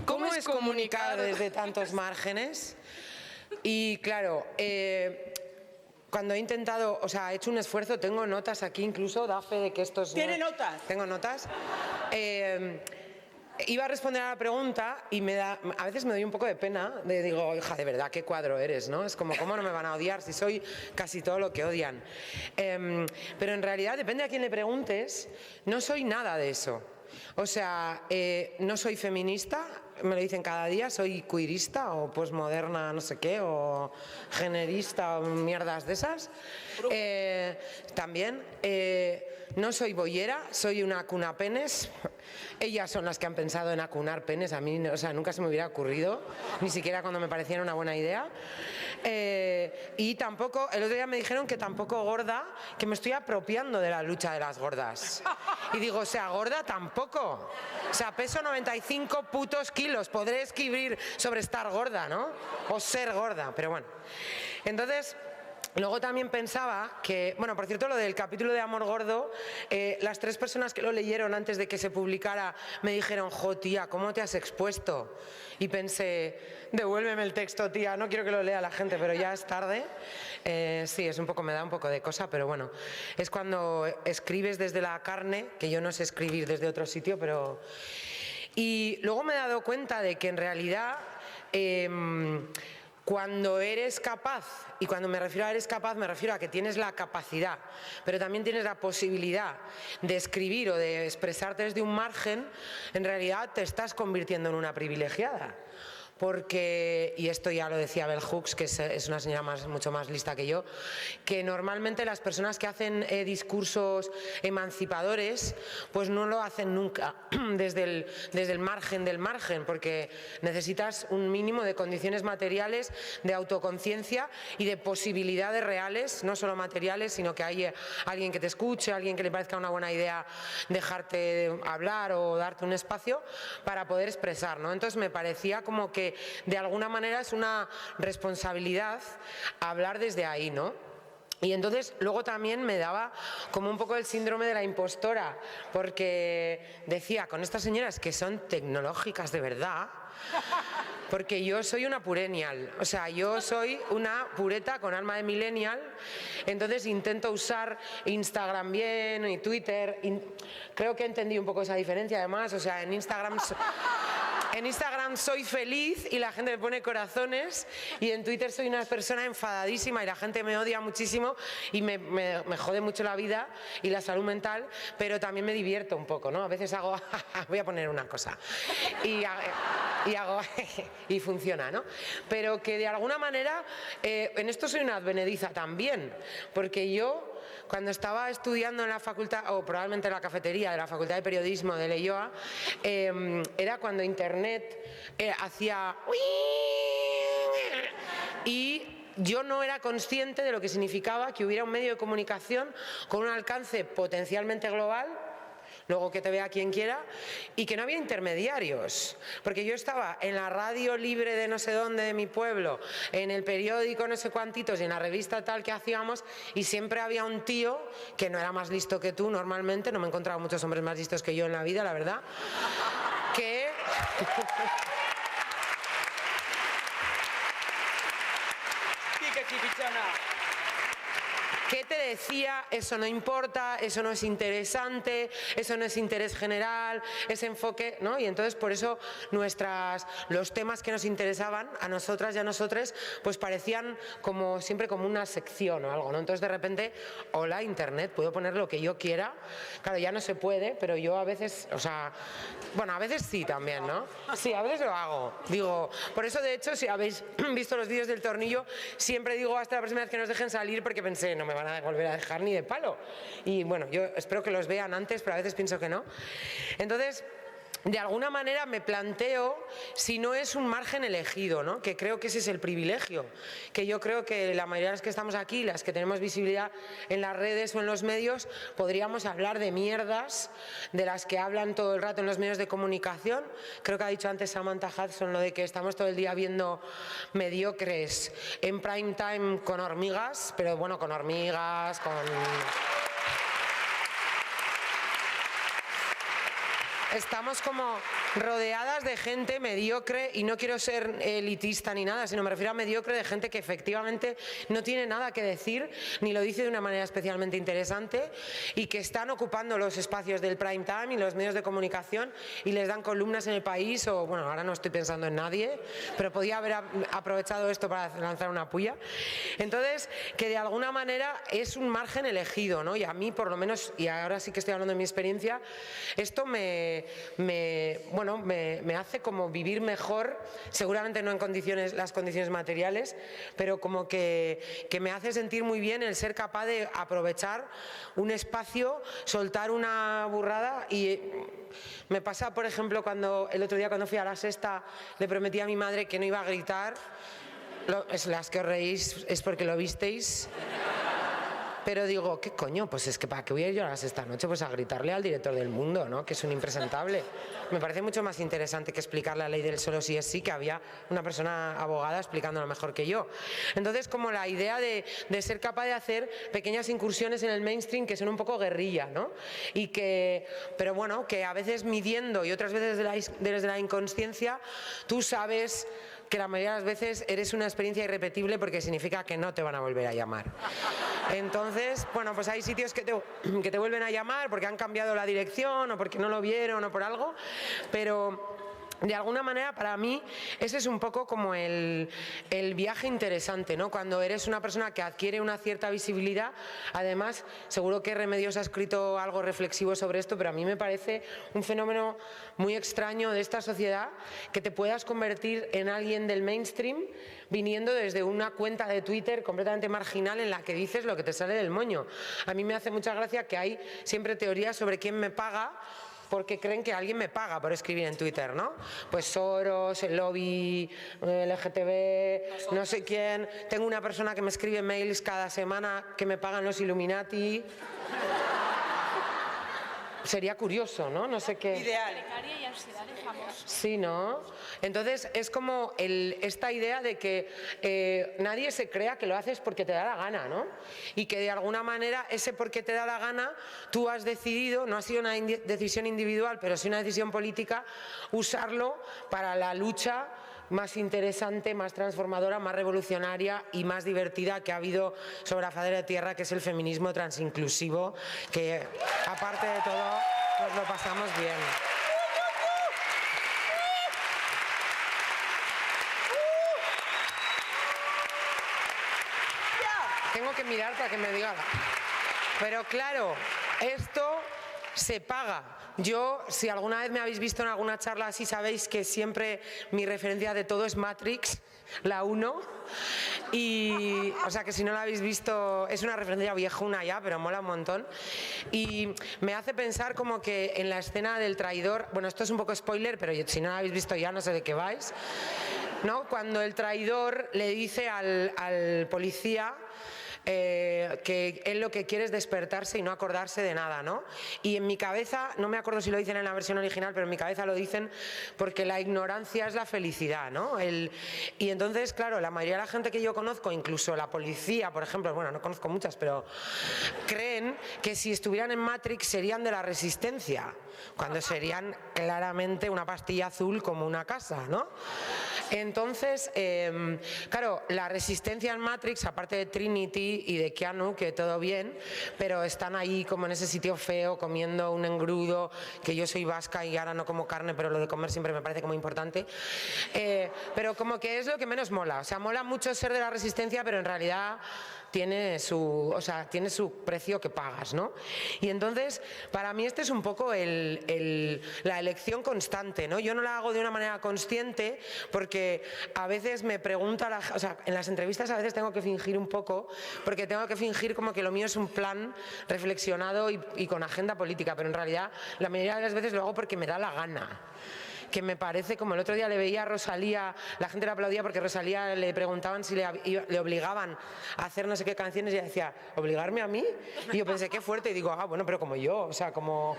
¿Cómo es comunicar desde tantos márgenes? Y claro, cuando he intentado, o sea, he hecho un esfuerzo, tengo notas aquí incluso, da fe de que estos... ¿Tiene notas? Tengo notas. Iba a responder a la pregunta y a veces me doy un poco de pena, digo, hija, de verdad, qué cuadro eres, ¿no? Es como, ¿cómo no me van a odiar si soy casi todo lo que odian? Pero en realidad, depende a quién le preguntes, no soy nada de eso. O sea, no soy feminista, me lo dicen cada día, soy queerista o posmoderna no sé qué, o generista o mierdas de esas. También, no soy boyera, soy una cunapenes. Ellas son las que han pensado en acunar penes, a mí, o sea, nunca se me hubiera ocurrido, ni siquiera cuando me pareciera una buena idea. Y tampoco, el otro día me dijeron que tampoco gorda, que me estoy apropiando de la lucha de las gordas. Y digo, o sea, gorda tampoco. O sea, peso 95 putos kilos, podré escribir sobre estar gorda, ¿no? O ser gorda, pero bueno. Entonces... Luego también pensaba que, bueno, por cierto, lo del capítulo de Amor Gordo, las 3 personas que lo leyeron antes de que se publicara me dijeron, jo, tía, ¿cómo te has expuesto? Y pensé, devuélveme el texto, tía, no quiero que lo lea la gente, pero ya es tarde. Sí, es un poco, me da un poco de cosa, pero bueno, es cuando escribes desde la carne, que yo no sé escribir desde otro sitio, pero... Y luego me he dado cuenta de que en realidad... Cuando eres capaz, y cuando me refiero a eres capaz, me refiero a que tienes la capacidad, pero también tienes la posibilidad de escribir o de expresarte desde un margen, en realidad te estás convirtiendo en una privilegiada. Porque, y esto ya lo decía Bell Hooks, que es una señora mucho más lista que yo, que normalmente las personas que hacen discursos emancipadores, pues no lo hacen nunca desde el margen del margen, porque necesitas un mínimo de condiciones materiales, de autoconciencia y de posibilidades reales, no solo materiales, sino que haya alguien que te escuche, alguien que le parezca una buena idea dejarte hablar o darte un espacio para poder expresar, ¿no? Entonces me parecía como que de alguna manera es una responsabilidad hablar desde ahí, ¿no? Y entonces luego también me daba como un poco el síndrome de la impostora, porque decía, con estas señoras que son tecnológicas de verdad, porque yo soy una purenial, o sea, yo soy una pureta con alma de millennial, entonces intento usar Instagram bien y Twitter, creo que entendí un poco esa diferencia además, o sea, en Instagram soy feliz y la gente me pone corazones, y en Twitter soy una persona enfadadísima y la gente me odia muchísimo y me jode mucho la vida y la salud mental, pero también me divierto un poco, ¿no? A veces hago, voy a poner una cosa, y hago y funciona, ¿no? Pero que de alguna manera, en esto soy una advenediza también, porque yo... Cuando estaba estudiando en la facultad, o probablemente en la cafetería de la Facultad de Periodismo de Leioa, era cuando Internet hacía... Y yo no era consciente de lo que significaba que hubiera un medio de comunicación con un alcance potencialmente global, luego que te vea quien quiera, y que no había intermediarios, porque yo estaba en la radio libre de no sé dónde de mi pueblo, en el periódico no sé cuantitos y en la revista tal que hacíamos, y siempre había un tío que no era más listo que tú normalmente, no me he encontrado muchos hombres más listos que yo en la vida, la verdad, que... ¿Qué te decía? Eso no importa, eso no es interesante, eso no es interés general, ese enfoque, ¿no? Y entonces por eso los temas que nos interesaban a nosotras y a nosotres, pues parecían como siempre como una sección o algo, ¿no? Entonces de repente, hola, Internet, puedo poner lo que yo quiera. Claro, ya no se puede, pero yo a veces, o sea, bueno, a veces sí también, ¿no? Sí, a veces lo hago. Digo, por eso de hecho, si habéis visto los vídeos del tornillo, siempre digo hasta la próxima vez que nos dejen salir porque pensé, no me van a volver a dejar ni de palo. Y bueno, yo espero que los vean antes, pero a veces pienso que no. Entonces, de alguna manera me planteo si no es un margen elegido, ¿no? Que creo que ese es el privilegio, que yo creo que la mayoría de las que estamos aquí, las que tenemos visibilidad en las redes o en los medios, podríamos hablar de mierdas de las que hablan todo el rato en los medios de comunicación. Creo que ha dicho antes Samantha Hudson lo de que estamos todo el día viendo mediocres en prime time con hormigas, pero bueno, con hormigas, con... Estamos como rodeadas de gente mediocre, y no quiero ser elitista ni nada, sino me refiero a mediocre de gente que efectivamente no tiene nada que decir, ni lo dice de una manera especialmente interesante, y que están ocupando los espacios del prime time y los medios de comunicación y les dan columnas en El País, o bueno, ahora no estoy pensando en nadie, pero podía haber aprovechado esto para lanzar una puya. Entonces, que de alguna manera es un margen elegido, ¿no? Y a mí, por lo menos, y ahora sí que estoy hablando de mi experiencia, esto me hace como vivir mejor, seguramente no en las condiciones materiales, pero como que me hace sentir muy bien el ser capaz de aprovechar un espacio, soltar una burrada. Y me pasa, por ejemplo, el otro día cuando fui a La Sexta, le prometí a mi madre que no iba a gritar. Las que os reís es porque lo visteis. Pero digo, ¿qué coño? Pues es que ¿para qué voy a ir yo a las esta noche? Pues a gritarle al director del Mundo, ¿no? Que es un impresentable. Me parece mucho más interesante que explicar la ley del solo sí es sí, que había una persona abogada explicándolo mejor que yo. Entonces, como la idea de ser capaz de hacer pequeñas incursiones en el mainstream que son un poco guerrilla, ¿no? Pero bueno, que a veces midiendo y otras veces desde la inconsciencia, tú sabes que la mayoría de las veces eres una experiencia irrepetible porque significa que no te van a volver a llamar. Entonces, bueno, pues hay sitios que te vuelven a llamar porque han cambiado la dirección o porque no lo vieron o por algo, pero... De alguna manera, para mí, ese es un poco como el viaje interesante, ¿no? Cuando eres una persona que adquiere una cierta visibilidad. Además, seguro que Remedios ha escrito algo reflexivo sobre esto, pero a mí me parece un fenómeno muy extraño de esta sociedad que te puedas convertir en alguien del mainstream viniendo desde una cuenta de Twitter completamente marginal en la que dices lo que te sale del moño. A mí me hace mucha gracia que hay siempre teorías sobre quién me paga, porque creen que alguien me paga por escribir en Twitter, ¿no? Pues Soros, el lobby LGTB, no sé quién. Tengo una persona que me escribe mails cada semana que me pagan los Illuminati. Sería curioso, ¿no? No sé qué. Ideal. Sí, ¿no? Entonces es como esta idea de que nadie se crea que lo haces porque te da la gana, ¿no? Y que de alguna manera ese porque te da la gana, tú has decidido, no ha sido una decisión individual, pero sí una decisión política, usarlo para la lucha más interesante, más transformadora, más revolucionaria y más divertida que ha habido sobre la faz de la tierra, que es el feminismo transinclusivo, que aparte de todo nos lo pasamos bien. Tengo que mirar para que me diga. Pero claro, esto se paga. Yo, si alguna vez me habéis visto en alguna charla así, sabéis que siempre mi referencia de todo es Matrix, la 1. Y, o sea, que si no la habéis visto, es una referencia viejuna ya, pero mola un montón. Y me hace pensar como que en la escena del traidor, bueno, esto es un poco spoiler, pero si no la habéis visto ya no sé de qué vais, ¿no? Cuando el traidor le dice al policía, que él lo que quiere es despertarse y no acordarse de nada, ¿no? Y en mi cabeza, no me acuerdo si lo dicen en la versión original, pero en mi cabeza lo dicen porque la ignorancia es la felicidad, ¿no? Y entonces, claro, la mayoría de la gente que yo conozco, incluso la policía, por ejemplo, bueno, no conozco muchas, pero creen que si estuvieran en Matrix serían de la resistencia, cuando serían claramente una pastilla azul como una casa, ¿no? Entonces, claro, la resistencia en Matrix, aparte de Trinity y de Keanu, que todo bien, pero están ahí como en ese sitio feo, comiendo un engrudo, que yo soy vasca y ahora no como carne, pero lo de comer siempre me parece como importante. Pero como que es lo que menos mola. O sea, mola mucho ser de la resistencia, pero en realidad tiene su precio que pagas, ¿no? Y entonces, para mí este es un poco la elección constante, ¿no? Yo no la hago de una manera consciente porque a veces me pregunta, o sea, en las entrevistas a veces tengo que fingir un poco, porque tengo que fingir como que lo mío es un plan reflexionado y con agenda política, pero en realidad la mayoría de las veces lo hago porque me da la gana. Que me parece, como el otro día le veía a Rosalía, la gente le aplaudía porque a Rosalía le preguntaban si le obligaban a hacer no sé qué canciones y ella decía, ¿obligarme a mí? Y yo pensé, qué fuerte, y digo, bueno, pero como yo, o sea, como...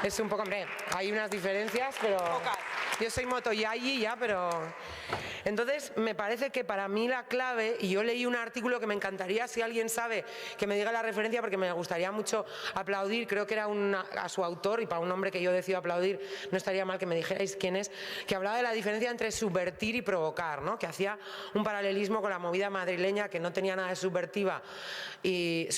Es un poco, hombre, hay unas diferencias, pero... Yo soy motoyayi ya, pero... Entonces, me parece que para mí la clave, y yo leí un artículo que me encantaría, si alguien sabe, que me diga la referencia, porque me gustaría mucho aplaudir, creo que era a su autor, y para un hombre que yo decido aplaudir, no estaría mal que me dijerais quién es, que hablaba de la diferencia entre subvertir y provocar, ¿no? Que hacía un paralelismo con la movida madrileña, que no tenía nada de subversiva, y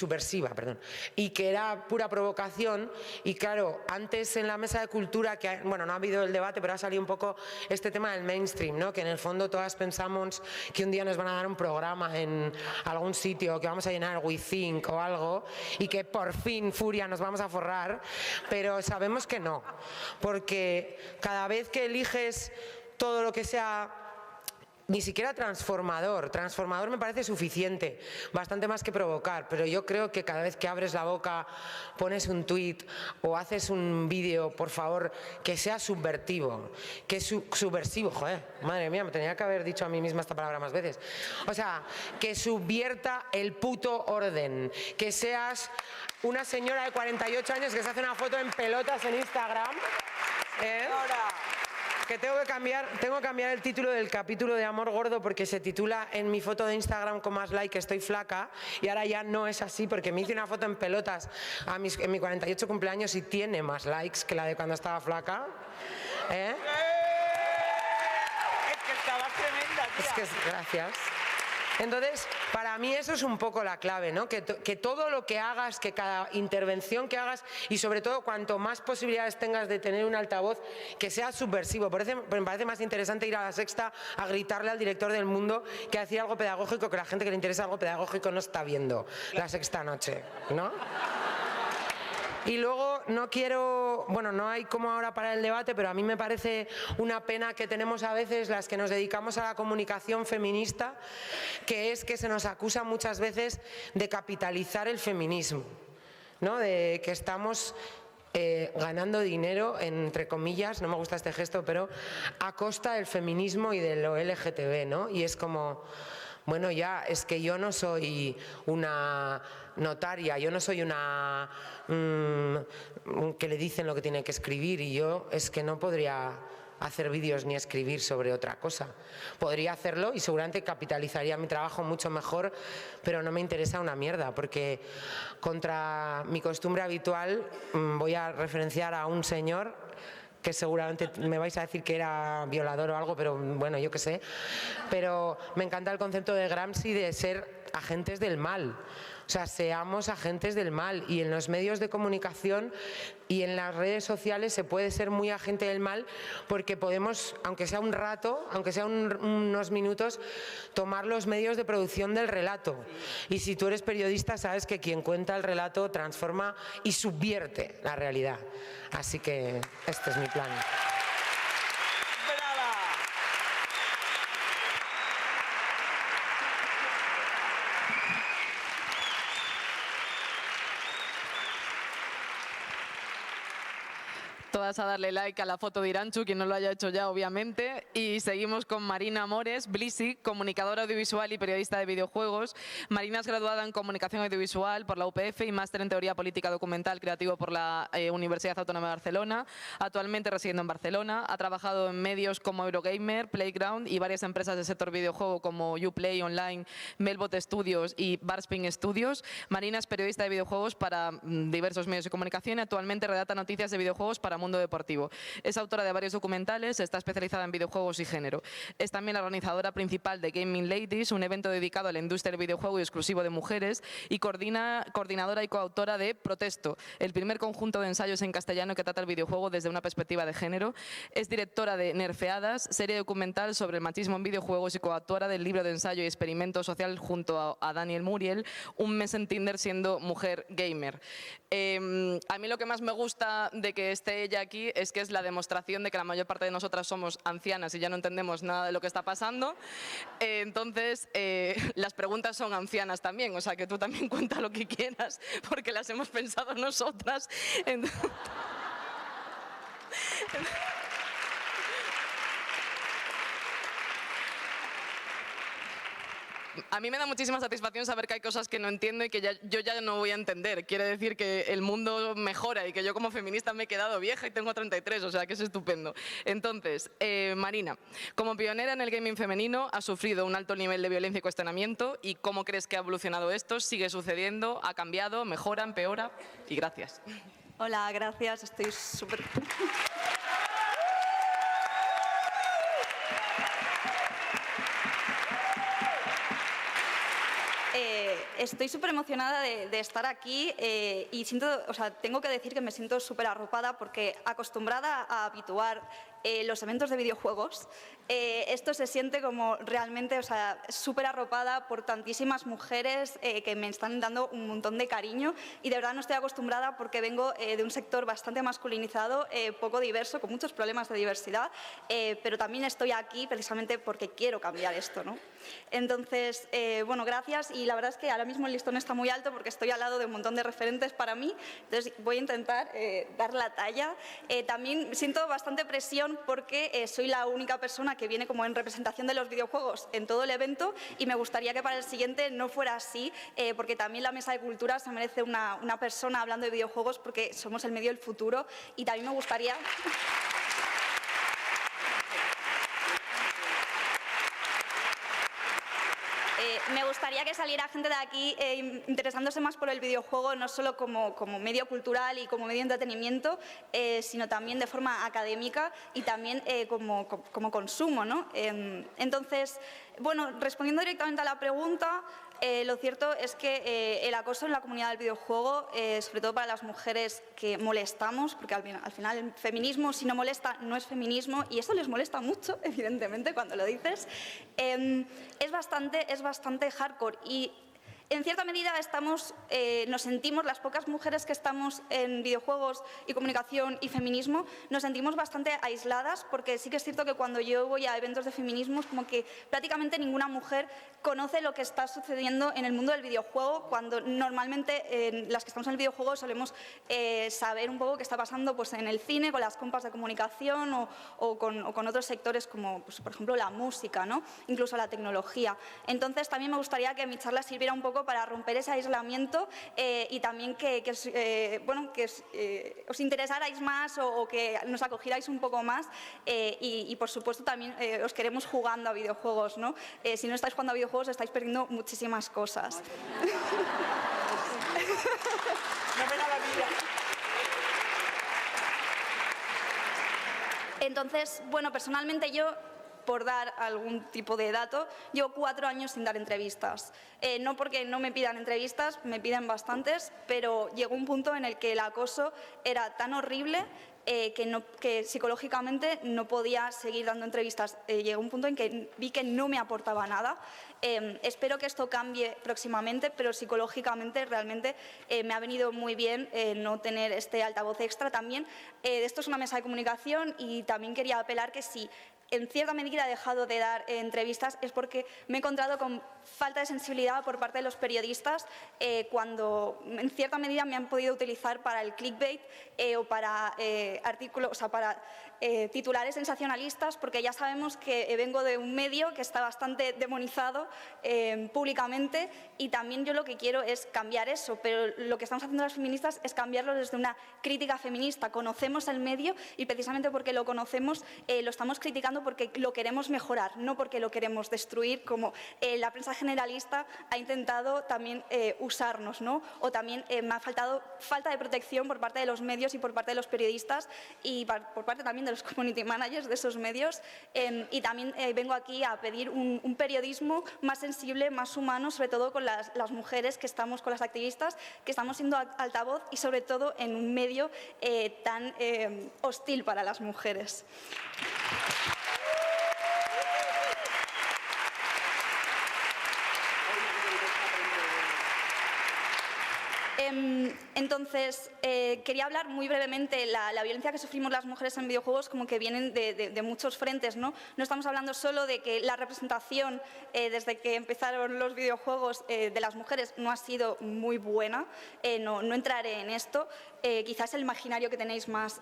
que era pura provocación. Y claro, antes en la mesa de cultura, que bueno, no ha habido el debate, pero ha salido un poco este tema del mainstream, ¿no? Que en el fondo todas pensamos que un día nos van a dar un programa en algún sitio, que vamos a llenar WeThink o algo, y que por fin, furia, nos vamos a forrar, pero sabemos que no, porque cada vez que eliges todo lo que sea... Ni siquiera transformador me parece suficiente, bastante más que provocar, pero yo creo que cada vez que abres la boca, pones un tuit o haces un vídeo, por favor, que sea subvertivo, que subversivo, joder, madre mía, me tenía que haber dicho a mí misma esta palabra más veces. O sea, que subvierta el puto orden, que seas una señora de 48 años que se hace una foto en pelotas en Instagram. Que tengo que cambiar el título del capítulo de Amor Gordo porque se titula en mi foto de Instagram con más like estoy flaca y ahora ya no es así porque me hice una foto en pelotas en mi 48 cumpleaños y tiene más likes que la de cuando estaba flaca. Es que estabas tremenda, tía. Gracias. Entonces, para mí eso es un poco la clave, ¿no? Que todo lo que hagas, que cada intervención que hagas y sobre todo cuanto más posibilidades tengas de tener un altavoz, que sea subversivo. Me parece más interesante ir a La Sexta a gritarle al director del Mundo que decir algo pedagógico que la gente que le interesa algo pedagógico no está viendo La Sexta Noche, ¿no? Y luego no hay como ahora para el debate, pero a mí me parece una pena que tenemos a veces las que nos dedicamos a la comunicación feminista, que es que se nos acusa muchas veces de capitalizar el feminismo, ¿no? De que estamos ganando dinero, entre comillas, no me gusta este gesto, pero a costa del feminismo y de lo LGTB, ¿no? Y es como... Bueno, ya, es que yo no soy una notaria, yo no soy una que le dicen lo que tiene que escribir y yo es que no podría hacer vídeos ni escribir sobre otra cosa. Podría hacerlo y seguramente capitalizaría mi trabajo mucho mejor, pero no me interesa una mierda, porque contra mi costumbre habitual voy a referenciar a un señor que seguramente me vais a decir que era violador o algo, pero bueno, yo qué sé. Pero me encanta el concepto de Gramsci de ser agentes del mal. O sea, seamos agentes del mal. Y en los medios de comunicación y en las redes sociales se puede ser muy agente del mal porque podemos, aunque sea un rato, aunque sea unos minutos, tomar los medios de producción del relato. Y si tú eres periodista, sabes que quien cuenta el relato transforma y subvierte la realidad. Así que este es mi plan. Todas todas a darle like a la foto de Iranchu, quien no lo haya hecho ya, obviamente. Y seguimos con Marina Mores, Blisi, comunicadora audiovisual y periodista de videojuegos. Marina es graduada en Comunicación Audiovisual por la UPF y máster en Teoría Política Documental Creativo por la Universidad Autónoma de Barcelona. Actualmente residiendo en Barcelona. Ha trabajado en medios como Eurogamer, Playground y varias empresas del sector videojuego como Uplay Online, Melbot Studios y Barsping Studios. Marina es periodista de videojuegos para diversos medios de comunicación y actualmente redacta noticias de videojuegos para Mundo Deportivo. Es autora de varios documentales, está especializada en videojuegos y género. Es también la organizadora principal de Gaming Ladies, un evento dedicado a la industria del videojuego y exclusivo de mujeres, y coordinadora y coautora de Protesto, el primer conjunto de ensayos en castellano que trata el videojuego desde una perspectiva de género. Es directora de Nerfeadas, serie documental sobre el machismo en videojuegos, y coautora del libro de ensayo y experimento social junto a Daniel Muriel, Un mes en Tinder siendo mujer gamer. A mí lo que más me gusta de que esté ella aquí es que es la demostración de que la mayor parte de nosotras somos ancianas y ya no entendemos nada de lo que está pasando. Entonces, las preguntas son ancianas también, o sea que tú también cuenta lo que quieras, porque las hemos pensado nosotras. A mí me da muchísima satisfacción saber que hay cosas que no entiendo y que yo ya no voy a entender. Quiere decir que el mundo mejora y que yo como feminista me he quedado vieja y tengo 33, o sea que es estupendo. Entonces, Marina, como pionera en el gaming femenino, ha sufrido un alto nivel de violencia y cuestionamiento. ¿Y cómo crees que ha evolucionado esto? ¿Sigue sucediendo? ¿Ha cambiado? ¿Mejora? ¿Empeora? Y gracias. Hola, gracias. Estoy súper... Estoy súper emocionada de estar aquí y tengo que decir que me siento súper arropada porque acostumbrada a habituar los eventos de videojuegos, esto se siente como realmente súper arropada por tantísimas mujeres que me están dando un montón de cariño, y de verdad no estoy acostumbrada porque vengo de un sector bastante masculinizado, poco diverso, con muchos problemas de diversidad, pero también estoy aquí precisamente porque quiero cambiar esto, ¿no? Entonces, bueno, gracias, y la verdad es que ahora mismo el listón está muy alto porque estoy al lado de un montón de referentes para mí, entonces voy a intentar dar la talla. También siento bastante presión porque soy la única persona que viene como en representación de los videojuegos en todo el evento, y me gustaría que para el siguiente no fuera así, porque también la Mesa de Cultura se merece una persona hablando de videojuegos porque somos el medio del futuro, y también me gustaría... Me gustaría que saliera gente de aquí interesándose más por el videojuego, no solo como medio cultural y como medio de entretenimiento, sino también de forma académica y también como consumo, ¿no? Entonces, bueno, respondiendo directamente a la pregunta, lo cierto es que el acoso en la comunidad del videojuego, sobre todo para las mujeres que molestamos, porque al final el feminismo, si no molesta, no es feminismo, y eso les molesta mucho, evidentemente, cuando lo dices, es bastante hardcore. Y en cierta medida nos sentimos, las pocas mujeres que estamos en videojuegos y comunicación y feminismo, nos sentimos bastante aisladas, porque sí que es cierto que cuando yo voy a eventos de feminismo es como que prácticamente ninguna mujer conoce lo que está sucediendo en el mundo del videojuego, cuando normalmente las que estamos en el videojuego solemos saber un poco qué está pasando pues, en el cine, con las compas de comunicación o con otros sectores como, pues, por ejemplo, la música, ¿no? Incluso la tecnología. Entonces, también me gustaría que mi charla sirviera un poco para romper ese aislamiento y también que os interesarais más o que nos acogierais un poco más y por supuesto también os queremos jugando a videojuegos, ¿no? Si no estáis jugando a videojuegos estáis perdiendo muchísimas cosas. Entonces, bueno, personalmente yo, por dar algún tipo de dato, llevo 4 años sin dar entrevistas. No porque no me pidan entrevistas, me piden bastantes, pero llegó un punto en el que el acoso era tan horrible que psicológicamente no podía seguir dando entrevistas. Llegó un punto en que vi que no me aportaba nada. Espero que esto cambie próximamente, pero psicológicamente realmente me ha venido muy bien no tener este altavoz extra. También esto es una mesa de comunicación y también quería apelar que si en cierta medida he dejado de dar entrevistas es porque me he encontrado con falta de sensibilidad por parte de los periodistas cuando en cierta medida me han podido utilizar para el clickbait o para artículos, o sea, para titulares sensacionalistas, porque ya sabemos que vengo de un medio que está bastante demonizado públicamente, y también yo lo que quiero es cambiar eso, pero lo que estamos haciendo las feministas es cambiarlo desde una crítica feminista. Conocemos el medio y precisamente porque lo conocemos lo estamos criticando porque lo queremos mejorar, no porque lo queremos destruir, como la prensa generalista ha intentado también usarnos, ¿no? O también me ha faltado falta de protección por parte de los medios y por parte de los periodistas y por parte también de los community managers de esos medios, y también vengo aquí a pedir un periodismo más sensible, más humano, sobre todo con las mujeres que estamos, con las activistas, que estamos siendo altavoz y sobre todo en un medio tan hostil para las mujeres. Entonces, quería hablar muy brevemente la violencia que sufrimos las mujeres en videojuegos, como que vienen de muchos frentes, ¿no? No estamos hablando solo de que la representación desde que empezaron los videojuegos de las mujeres no ha sido muy buena, no entraré en esto, quizás el imaginario que tenéis más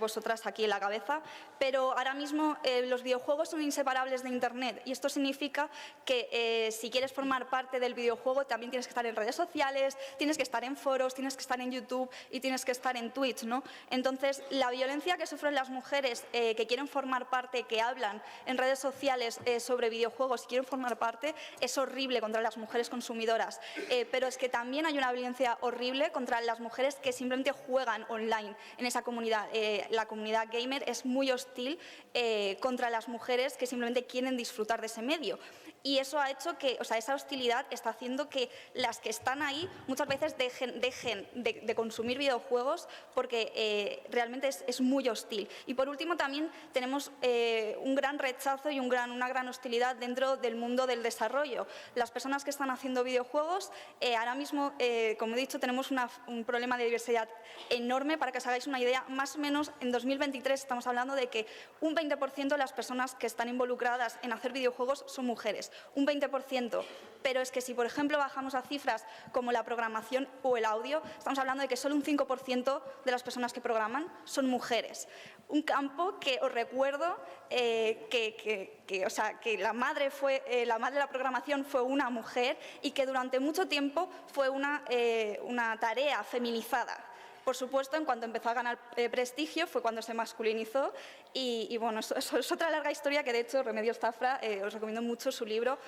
vosotras aquí en la cabeza, pero ahora mismo los videojuegos son inseparables de Internet, y esto significa que si quieres formar parte del videojuego también tienes que estar en redes sociales, tienes que estar en foros, tienes que estar en YouTube y tienes que estar en Twitch, ¿no? Entonces, la violencia que sufren las mujeres que quieren formar parte, que hablan en redes sociales sobre videojuegos y quieren formar parte, es horrible contra las mujeres consumidoras. Pero es que también hay una violencia horrible contra las mujeres que simplemente juegan online en esa comunidad. La comunidad gamer es muy hostil contra las mujeres que simplemente quieren disfrutar de ese medio. Y eso ha hecho que, o sea, esa hostilidad está haciendo que las que están ahí muchas veces dejen de consumir videojuegos porque realmente es muy hostil. Y por último también tenemos un gran rechazo y una gran hostilidad dentro del mundo del desarrollo. Las personas que están haciendo videojuegos, ahora mismo, como he dicho, tenemos un problema de diversidad enorme. Para que os hagáis una idea, más o menos en 2023 estamos hablando de que un 20% de las personas que están involucradas en hacer videojuegos son mujeres. Un 20%. Pero es que si, por ejemplo, bajamos a cifras como la programación o el audio, estamos hablando de que solo un 5% de las personas que programan son mujeres. Un campo que os recuerdo que la madre de la programación fue una mujer y que durante mucho tiempo fue una tarea feminizada. Por supuesto, en cuanto empezó a ganar prestigio fue cuando se masculinizó y bueno, eso es otra larga historia que de hecho Remedios Zafra, os recomiendo mucho su libro,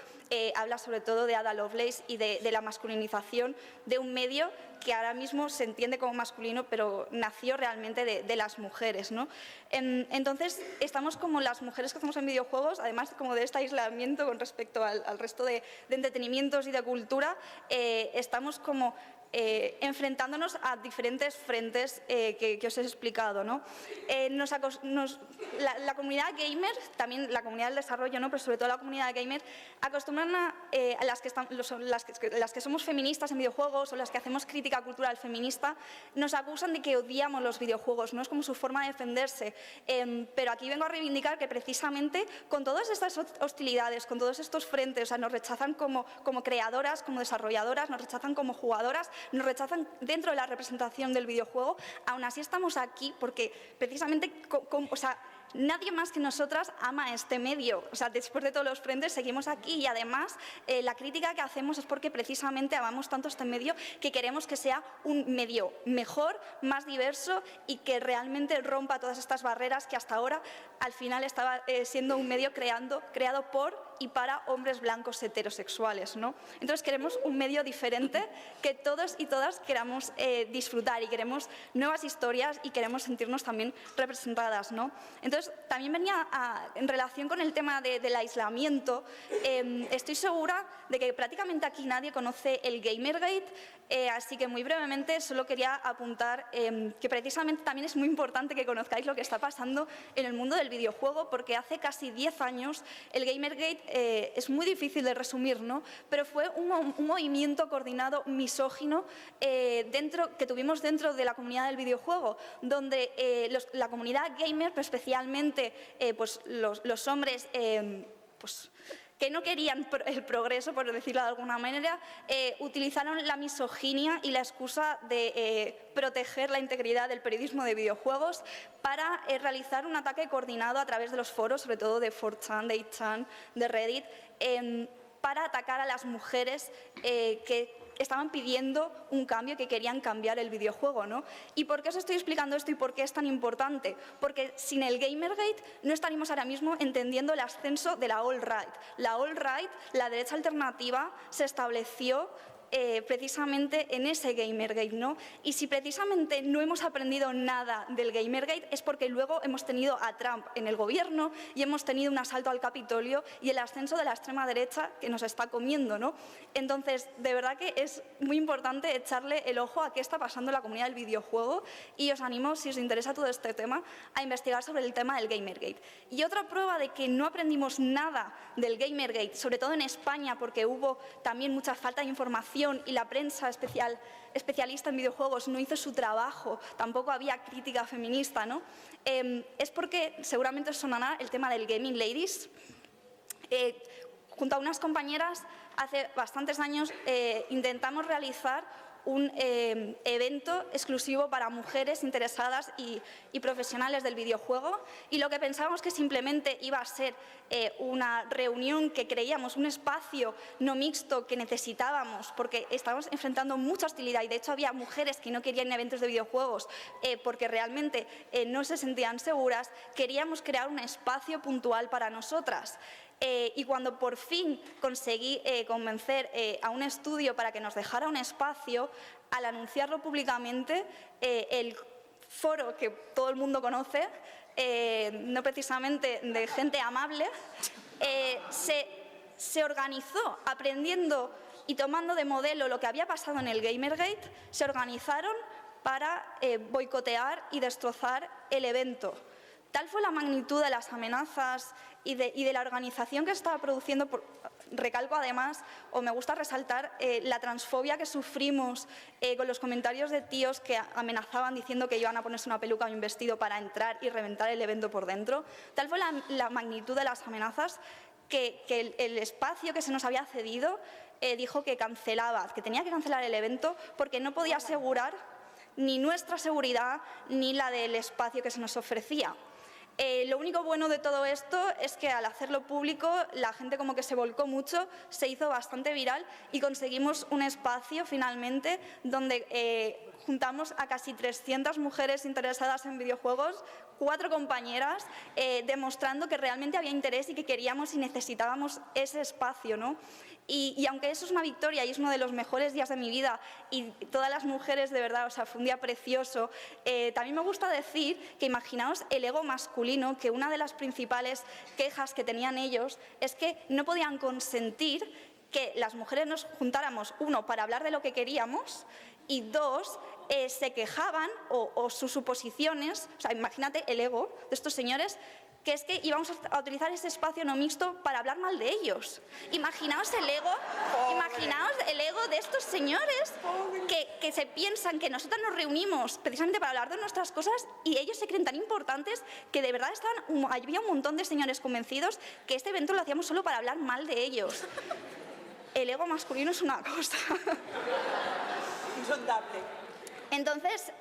habla sobre todo de Ada Lovelace y de la masculinización de un medio que ahora mismo se entiende como masculino, pero nació realmente de las mujeres, ¿no? Entonces, estamos como las mujeres que estamos en videojuegos, además como de este aislamiento con respecto al resto de entretenimientos y de cultura, estamos como enfrentándonos a diferentes frentes que os he explicado, ¿no? La comunidad gamer, también la comunidad del desarrollo, ¿no? Pero sobre todo la comunidad gamer, acostumbran a las que somos feministas en videojuegos o las que hacemos crítica cultural feminista, nos acusan de que odiamos los videojuegos, ¿no? Es como su forma de defenderse. Pero aquí vengo a reivindicar que precisamente con todas estas hostilidades, con todos estos frentes, o sea, nos rechazan como creadoras, como desarrolladoras, nos rechazan como jugadoras, nos rechazan dentro de la representación del videojuego, aún así estamos aquí porque precisamente, o sea, nadie más que nosotras ama este medio. O sea, después de todos los frentes seguimos aquí y además la crítica que hacemos es porque precisamente amamos tanto este medio que queremos que sea un medio mejor, más diverso y que realmente rompa todas estas barreras que hasta ahora al final estaba siendo un medio creado por y para hombres blancos heterosexuales, ¿no? Entonces queremos un medio diferente que todos y todas queramos disfrutar y queremos nuevas historias y queremos sentirnos también representadas, ¿no? Entonces también venía en relación con el tema del aislamiento, estoy segura de que prácticamente aquí nadie conoce el Gamergate, así que muy brevemente solo quería apuntar que precisamente también es muy importante que conozcáis lo que está pasando en el mundo del videojuego porque hace casi 10 años el Gamergate es muy difícil de resumir, ¿no? Pero fue un movimiento coordinado misógino que tuvimos dentro de la comunidad del videojuego, donde la comunidad gamer, pero especialmente pues los hombres pues, que no querían el progreso, por decirlo de alguna manera, utilizaron la misoginia y la excusa de proteger la integridad del periodismo de videojuegos para realizar un ataque coordinado a través de los foros, sobre todo de 4chan, de 8chan, de Reddit, para atacar a las mujeres que estaban pidiendo un cambio, que querían cambiar el videojuego, ¿no? ¿Y por qué os estoy explicando esto y por qué es tan importante? Porque sin el Gamergate no estaríamos ahora mismo entendiendo el ascenso de la alt-right. La alt-right, la derecha alternativa, se estableció precisamente en ese Gamergate, ¿no? Y si precisamente no hemos aprendido nada del Gamergate es porque luego hemos tenido a Trump en el gobierno y hemos tenido un asalto al Capitolio y el ascenso de la extrema derecha que nos está comiendo, ¿no? Entonces, de verdad que es muy importante echarle el ojo a qué está pasando en la comunidad del videojuego y os animo, si os interesa todo este tema, a investigar sobre el tema del Gamergate. Y otra prueba de que no aprendimos nada del Gamergate, sobre todo en España, porque hubo también mucha falta de información y la prensa especialista en videojuegos no hizo su trabajo, tampoco había crítica feminista, ¿no? Es porque seguramente os sonará el tema del Gaming Ladies. Junto a unas compañeras, hace bastantes años intentamos realizar un evento exclusivo para mujeres interesadas y profesionales del videojuego, y lo que pensábamos que simplemente iba a ser una reunión que creíamos, un espacio no mixto que necesitábamos porque estábamos enfrentando mucha hostilidad y de hecho había mujeres que no querían eventos de videojuegos porque realmente no se sentían seguras. Queríamos crear un espacio puntual para nosotras. Y cuando por fin conseguí convencer a un estudio para que nos dejara un espacio, al anunciarlo públicamente, el foro que todo el mundo conoce, no precisamente de gente amable, se organizó aprendiendo y tomando de modelo lo que había pasado en el Gamergate, se organizaron para boicotear y destrozar el evento. Tal fue la magnitud de las amenazas y de la organización que se estaba produciendo. Recalco además, o me gusta resaltar, la transfobia que sufrimos con los comentarios de tíos que amenazaban diciendo que iban a ponerse una peluca o un vestido para entrar y reventar el evento por dentro. Tal fue la magnitud de las amenazas que el espacio que se nos había cedido dijo que cancelaba, que tenía que cancelar el evento porque no podía asegurar ni nuestra seguridad ni la del espacio que se nos ofrecía. Lo único bueno de todo esto es que al hacerlo público la gente como que se volcó mucho, se hizo bastante viral y conseguimos un espacio finalmente donde juntamos a casi 300 mujeres interesadas en videojuegos, 4 compañeras, demostrando que realmente había interés y que queríamos y necesitábamos ese espacio, ¿no? Y aunque eso es una victoria y es uno de los mejores días de mi vida y todas las mujeres de verdad, o sea, fue un día precioso, también me gusta decir que imaginaos el ego masculino, que una de las principales quejas que tenían ellos es que no podían consentir que las mujeres nos juntáramos, uno, para hablar de lo que queríamos y dos, se quejaban o sus suposiciones, o sea, imagínate el ego de estos señores, que es que íbamos a utilizar ese espacio no mixto para hablar mal de ellos. Imaginaos el ego de estos señores que se piensan que nosotras nos reunimos precisamente para hablar de nuestras cosas y ellos se creen tan importantes que de verdad había un montón de señores convencidos que este evento lo hacíamos solo para hablar mal de ellos. El ego masculino es una cosa. Insondable. Entonces,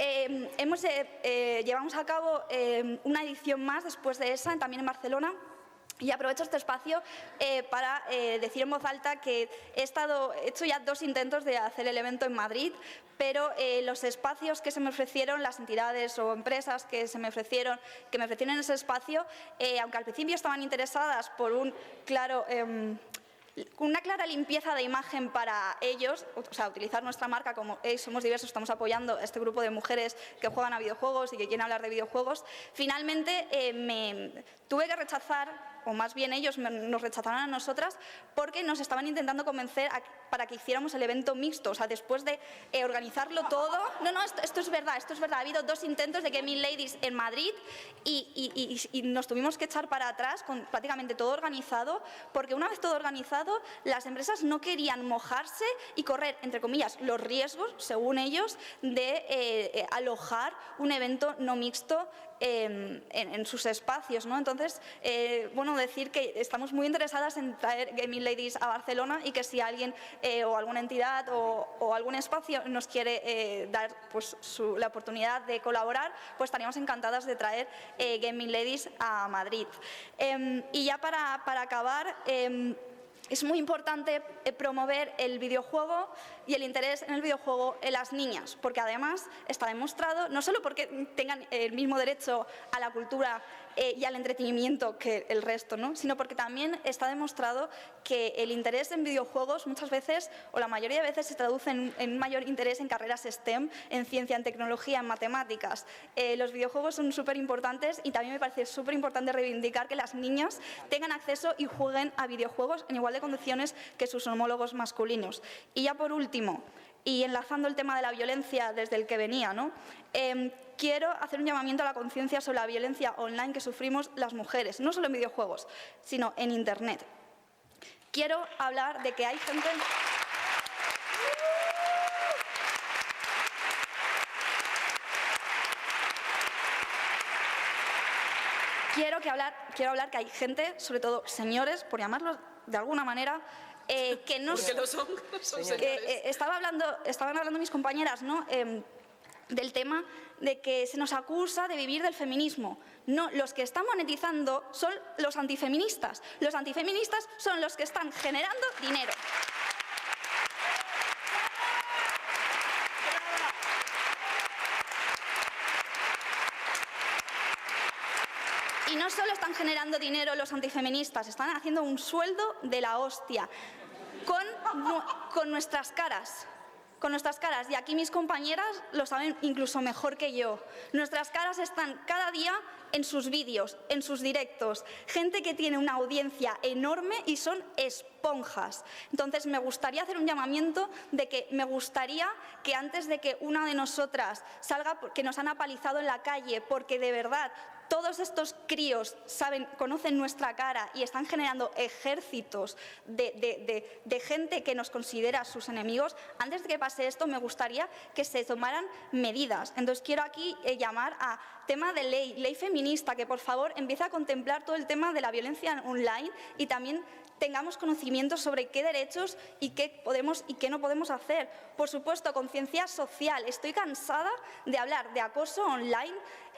llevamos a cabo una edición más después de esa, también en Barcelona, y aprovecho este espacio para decir en voz alta que he hecho ya 2 intentos de hacer el evento en Madrid, pero los espacios que se me ofrecieron, las entidades o empresas que me ofrecieron ese espacio, aunque al principio estaban interesadas por una clara limpieza de imagen para ellos, o sea, utilizar nuestra marca como Somos Diversos, estamos apoyando a este grupo de mujeres que juegan a videojuegos y que quieren hablar de videojuegos. Finalmente me tuve que rechazar, o más bien ellos nos rechazaron a nosotras porque nos estaban intentando convencer para que hiciéramos el evento mixto. O sea, después de organizarlo todo... No, esto es verdad, Ha habido 2 intentos de Gaming Ladies en Madrid y nos tuvimos que echar para atrás con prácticamente todo organizado, porque una vez todo organizado, las empresas no querían mojarse y correr, entre comillas, los riesgos, según ellos, de alojar un evento no mixto en sus espacios, ¿no? Entonces, bueno, decir que estamos muy interesadas en traer Gaming Ladies a Barcelona y que si alguien o alguna entidad o algún espacio nos quiere dar pues, la oportunidad de colaborar, pues estaríamos encantadas de traer Gaming Ladies a Madrid. Y ya para acabar, es muy importante promover el videojuego y el interés en el videojuego en las niñas, porque además está demostrado, no solo porque tengan el mismo derecho a la cultura y al entretenimiento que el resto, ¿no? Sino porque también está demostrado que el interés en videojuegos muchas veces, o la mayoría de veces, se traduce en un mayor interés en carreras STEM, en ciencia, en tecnología, en matemáticas. Los videojuegos son súper importantes y también me parece súper importante reivindicar que las niñas tengan acceso y jueguen a videojuegos en igual de condiciones que sus homólogos masculinos. Y ya por último, y enlazando el tema de la violencia desde el que venía, ¿no? Quiero hacer un llamamiento a la conciencia sobre la violencia online que sufrimos las mujeres, no solo en videojuegos, sino en Internet. Quiero hablar de que hay gente... Quiero hablar que hay gente, sobre todo señores, por llamarlos de alguna manera, que no... Porque lo son señores. Estaban hablando mis compañeras, ¿no? Del tema de que se nos acusa de vivir del feminismo. No, los que están monetizando son los antifeministas. Los antifeministas son los que están generando dinero. Y no solo están generando dinero los antifeministas, están haciendo un sueldo de la hostia con nuestras caras. Con nuestras caras, y aquí mis compañeras lo saben incluso mejor que yo. Nuestras caras están cada día en sus vídeos, en sus directos. Gente que tiene una audiencia enorme y son esponjas. Entonces me gustaría hacer un llamamiento de que me gustaría que antes de que una de nosotras salga, que nos han apalizado en la calle, porque de verdad todos estos críos conocen nuestra cara y están generando ejércitos de gente que nos considera sus enemigos, antes de que pase esto me gustaría que se tomaran medidas. Entonces quiero aquí llamar a tema de ley feminista, que por favor empiece a contemplar todo el tema de la violencia online y también tengamos conocimiento sobre qué derechos y qué podemos y qué no podemos hacer. Por supuesto, conciencia social. Estoy cansada de hablar de acoso online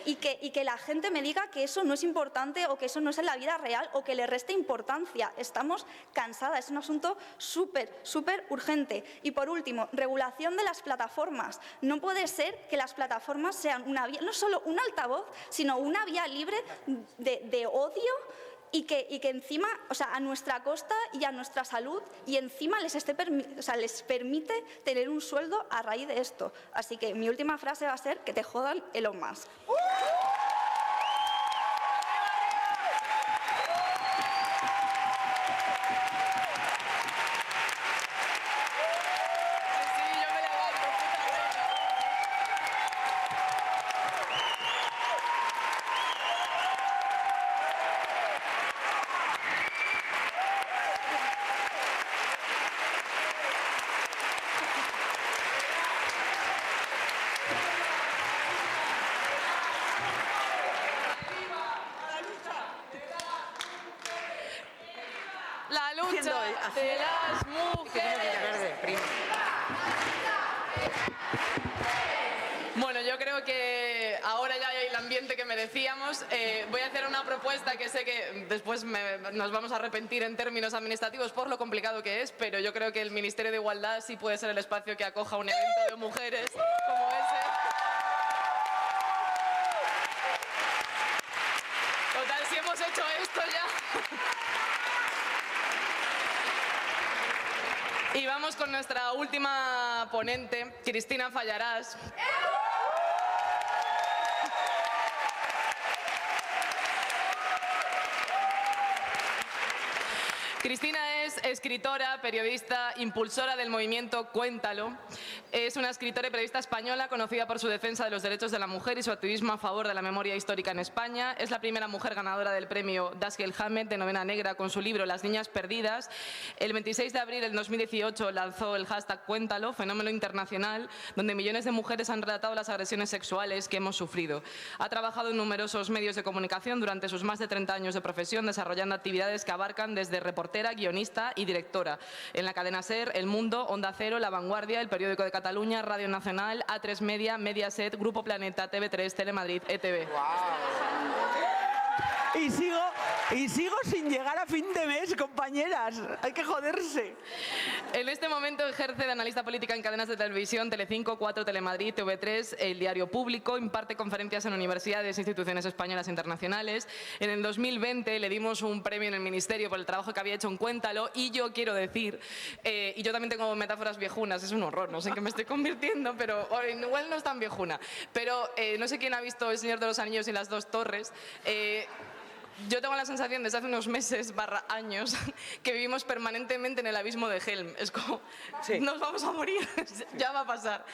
y que la gente me diga que eso no es importante o que eso no es en la vida real o que le reste importancia. Estamos cansadas. Es un asunto súper urgente. Y por último, regulación de las plataformas. No puede ser que las plataformas sean una vía, no solo un altavoz, sino una vía libre de odio y que encima, o sea, a nuestra costa y a nuestra salud, y encima les permite tener un sueldo a raíz de esto. Así que mi última frase va a ser que te jodan Elon Musk. La lucha de las mujeres. Bueno, yo creo que ahora ya hay el ambiente que merecíamos. Voy a hacer una propuesta que sé que después nos vamos a arrepentir en términos administrativos por lo complicado que es, pero yo creo que el Ministerio de Igualdad sí puede ser el espacio que acoja un evento de mujeres como ese. Total, si hemos hecho esto ya. Y vamos con nuestra última ponente, Cristina Fallarás. Cristina es escritora, periodista, impulsora del movimiento Cuéntalo. Es una escritora y periodista española conocida por su defensa de los derechos de la mujer y su activismo a favor de la memoria histórica en España. Es la primera mujer ganadora del premio Dashiell Hammett de novela negra con su libro Las niñas perdidas. El 26 de abril del 2018 lanzó el hashtag Cuéntalo, fenómeno internacional, donde millones de mujeres han relatado las agresiones sexuales que hemos sufrido. Ha trabajado en numerosos medios de comunicación durante sus más de 30 años de profesión, desarrollando actividades que abarcan desde reportera, guionista y directora en la cadena SER, El Mundo, Onda Cero, La Vanguardia, El Periódico de Cataluña, Radio Nacional, A3 Media, Mediaset, Grupo Planeta, TV3, Telemadrid, ETV. Y sigo sin llegar a fin de mes, compañeras. Hay que joderse. En este momento ejerce de analista política en cadenas de televisión, Telecinco, 4, Telemadrid, TV3, El Diario Público. Imparte conferencias en universidades e instituciones españolas e internacionales. En el 2020 le dimos un premio en el Ministerio por el trabajo que había hecho en Cuéntalo. Y yo quiero decir, y yo también tengo metáforas viejunas, es un horror, no sé en qué me estoy convirtiendo, pero igual no es tan viejuna. Pero no sé quién ha visto El Señor de los Anillos y las dos torres. Yo tengo la sensación desde hace unos meses / años que vivimos permanentemente en el abismo de Helm. Es como, sí, nos vamos a morir, ya va a pasar.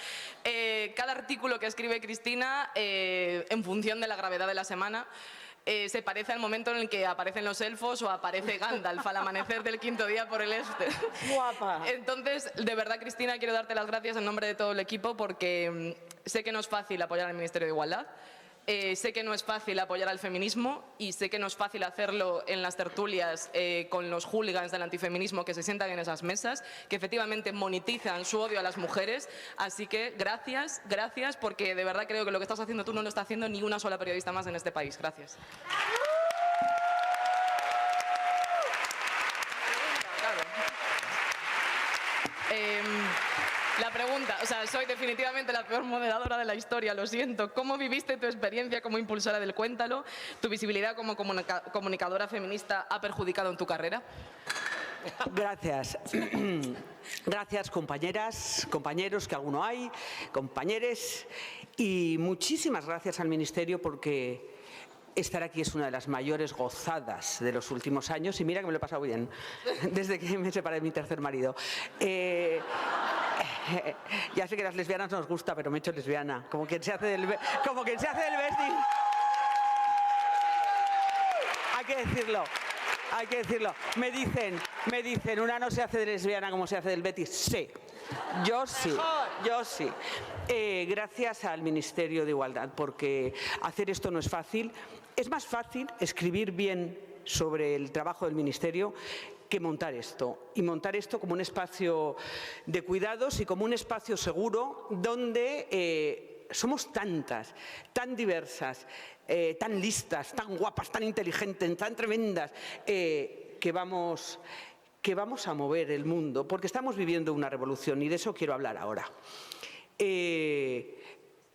Cada artículo que escribe Cristina, en función de la gravedad de la semana, se parece al momento en el que aparecen los elfos o aparece Gandalf al amanecer del 5.º día por el este. Guapa. Entonces, de verdad, Cristina, quiero darte las gracias en nombre de todo el equipo porque sé que no es fácil apoyar al Ministerio de Igualdad. Sé que no es fácil apoyar al feminismo y sé que no es fácil hacerlo en las tertulias con los hooligans del antifeminismo que se sientan en esas mesas, que efectivamente monetizan su odio a las mujeres. Así que gracias, gracias, porque de verdad creo que lo que estás haciendo tú no lo está haciendo ni una sola periodista más en este país. Gracias. La pregunta, o sea, soy definitivamente la peor moderadora de la historia, lo siento. ¿Cómo viviste tu experiencia como impulsora del Cuéntalo? ¿Tu visibilidad como comunicadora feminista ha perjudicado en tu carrera? Gracias. Gracias, compañeras, compañeros, que alguno hay, compañeres. Y muchísimas gracias al Ministerio porque estar aquí es una de las mayores gozadas de los últimos años. Y mira que me lo he pasado bien desde que me separé de mi tercer marido. Ya sé que a las lesbianas nos gusta, pero me he hecho lesbiana. Como quien se hace del Betis. Hay que decirlo. Hay que decirlo. Me dicen, una no se hace de lesbiana como se hace del Betis. Sí. Yo sí. Gracias al Ministerio de Igualdad, porque hacer esto no es fácil. Es más fácil escribir bien sobre el trabajo del Ministerio que montar esto. Y montar esto como un espacio de cuidados y como un espacio seguro donde somos tantas, tan diversas, tan listas, tan guapas, tan inteligentes, tan tremendas, que vamos a mover el mundo, porque estamos viviendo una revolución y de eso quiero hablar ahora.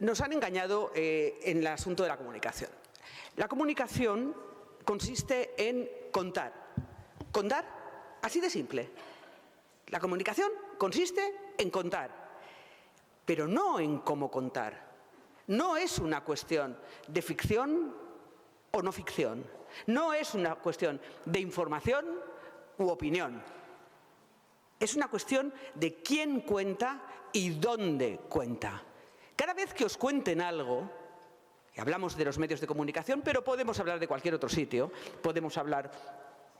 Nos han engañado en el asunto de la comunicación. La comunicación consiste en contar. Contar así de simple. La comunicación consiste en contar, pero no en cómo contar. No es una cuestión de ficción o no ficción. No es una cuestión de información u opinión. Es una cuestión de quién cuenta y dónde cuenta. Cada vez que os cuenten algo, y hablamos de los medios de comunicación, pero podemos hablar de cualquier otro sitio, podemos hablar,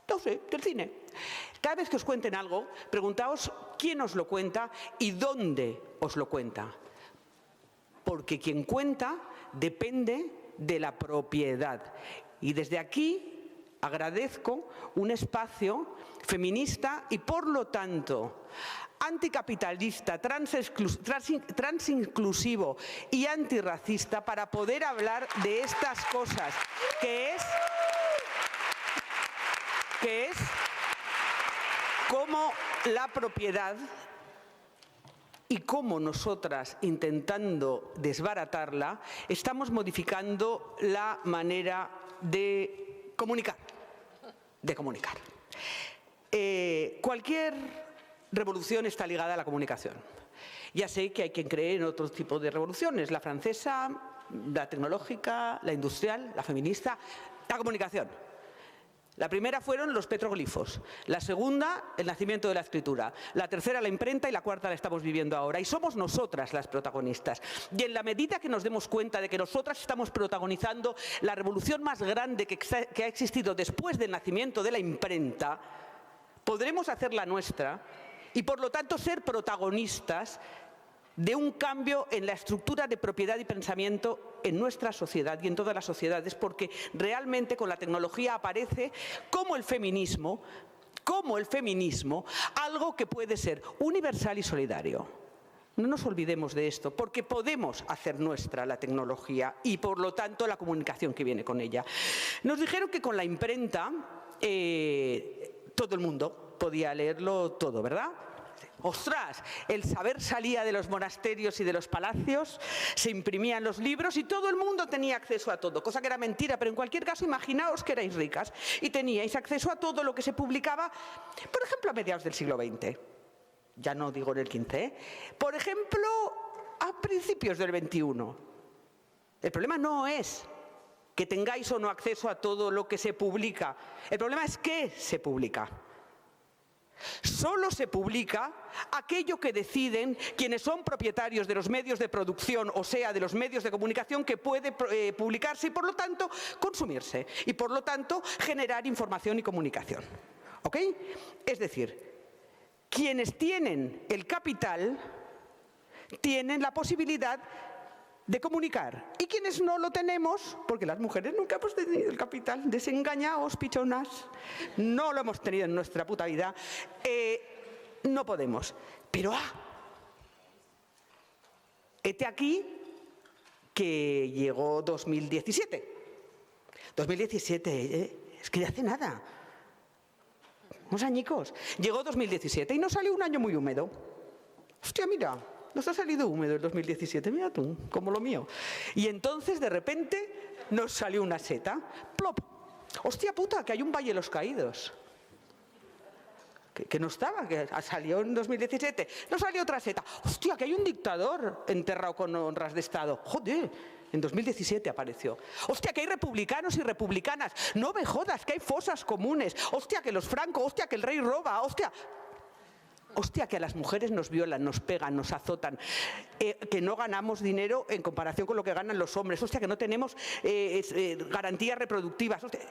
no sé, del cine. Cada vez que os cuenten algo, preguntaos quién os lo cuenta y dónde os lo cuenta. Porque quien cuenta depende de la propiedad. Y desde aquí agradezco un espacio feminista y, por lo tanto, anticapitalista, transinclusivo y antirracista para poder hablar de estas cosas, que es cómo la propiedad y cómo nosotras, intentando desbaratarla, estamos modificando la manera de comunicar. Cualquier revolución está ligada a la comunicación. Ya sé que hay quien cree en otro tipo de revoluciones, la francesa, la tecnológica, la industrial, la feminista, la comunicación. La primera fueron los petroglifos, la segunda el nacimiento de la escritura, la tercera la imprenta y la cuarta la estamos viviendo ahora. Y somos nosotras las protagonistas. Y en la medida que nos demos cuenta de que nosotras estamos protagonizando la revolución más grande que ha existido después del nacimiento de la imprenta, podremos hacer la nuestra y por lo tanto ser protagonistas de un cambio en la estructura de propiedad y pensamiento en nuestra sociedad y en todas las sociedades, porque realmente con la tecnología aparece como el feminismo, algo que puede ser universal y solidario. No nos olvidemos de esto, porque podemos hacer nuestra la tecnología y, por lo tanto, la comunicación que viene con ella. Nos dijeron que con la imprenta todo el mundo podía leerlo todo, ¿verdad? ¡Ostras! El saber salía de los monasterios y de los palacios, se imprimían los libros y todo el mundo tenía acceso a todo, cosa que era mentira, pero en cualquier caso imaginaos que erais ricas y teníais acceso a todo lo que se publicaba, por ejemplo, a mediados del siglo XX. Ya no digo en el XV, por ejemplo, a principios del XXI. El problema no es que tengáis o no acceso a todo lo que se publica, el problema es qué se publica. Solo se publica aquello que deciden quienes son propietarios de los medios de producción, o sea, de los medios de comunicación, que puede publicarse y, por lo tanto, consumirse. Y, por lo tanto, generar información y comunicación. ¿Ok? Es decir, quienes tienen el capital tienen la posibilidad de comunicar. Y quienes no lo tenemos, porque las mujeres nunca hemos tenido el capital, desengañaos, pichonas, no lo hemos tenido en nuestra puta vida, no podemos. Pero, hete aquí que llegó 2017. 2017, es que hace nada. Unos añicos. Llegó 2017 y nos salió un año muy húmedo. Hostia, mira. Nos ha salido húmedo el 2017, mira tú, como lo mío. Y entonces, de repente, nos salió una seta. ¡Plop! ¡Hostia puta, que hay un Valle de los Caídos! Que no estaba, que salió en 2017. Nos salió otra seta. ¡Hostia, que hay un dictador enterrado con honras de Estado! ¡Joder! En 2017 apareció. ¡Hostia, que hay republicanos y republicanas! ¡No me jodas, que hay fosas comunes! ¡Hostia, que los Franco! ¡Hostia, que el rey roba! ¡Hostia! Hostia, que a las mujeres nos violan, nos pegan, nos azotan, que no ganamos dinero en comparación con lo que ganan los hombres, hostia, que no tenemos garantías reproductivas. Hostia.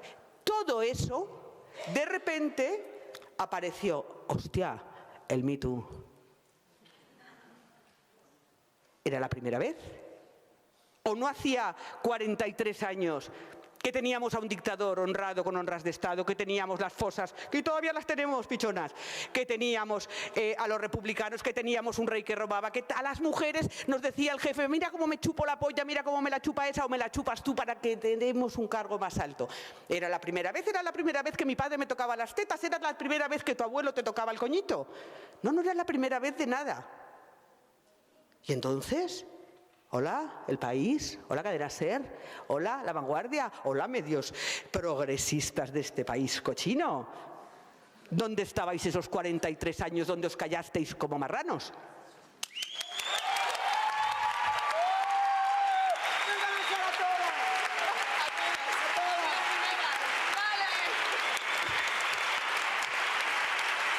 Todo eso, de repente, apareció. Hostia, el Me Too. ¿Era la primera vez? ¿O no hacía 43 años que teníamos a un dictador honrado con honras de Estado, que teníamos las fosas, que todavía las tenemos, pichonas, que teníamos a los republicanos, que teníamos un rey que robaba, que a las mujeres nos decía el jefe, mira cómo me chupo la polla, mira cómo me la chupa esa o me la chupas tú para que tenemos un cargo más alto? Era la primera vez que mi padre me tocaba las tetas, era la primera vez que tu abuelo te tocaba el coñito. No era la primera vez de nada. Y entonces... Hola, El País, hola, Cadena SER, hola, La Vanguardia, hola, medios progresistas de este país cochino. ¿Dónde estabais esos 43 años donde os callasteis como marranos?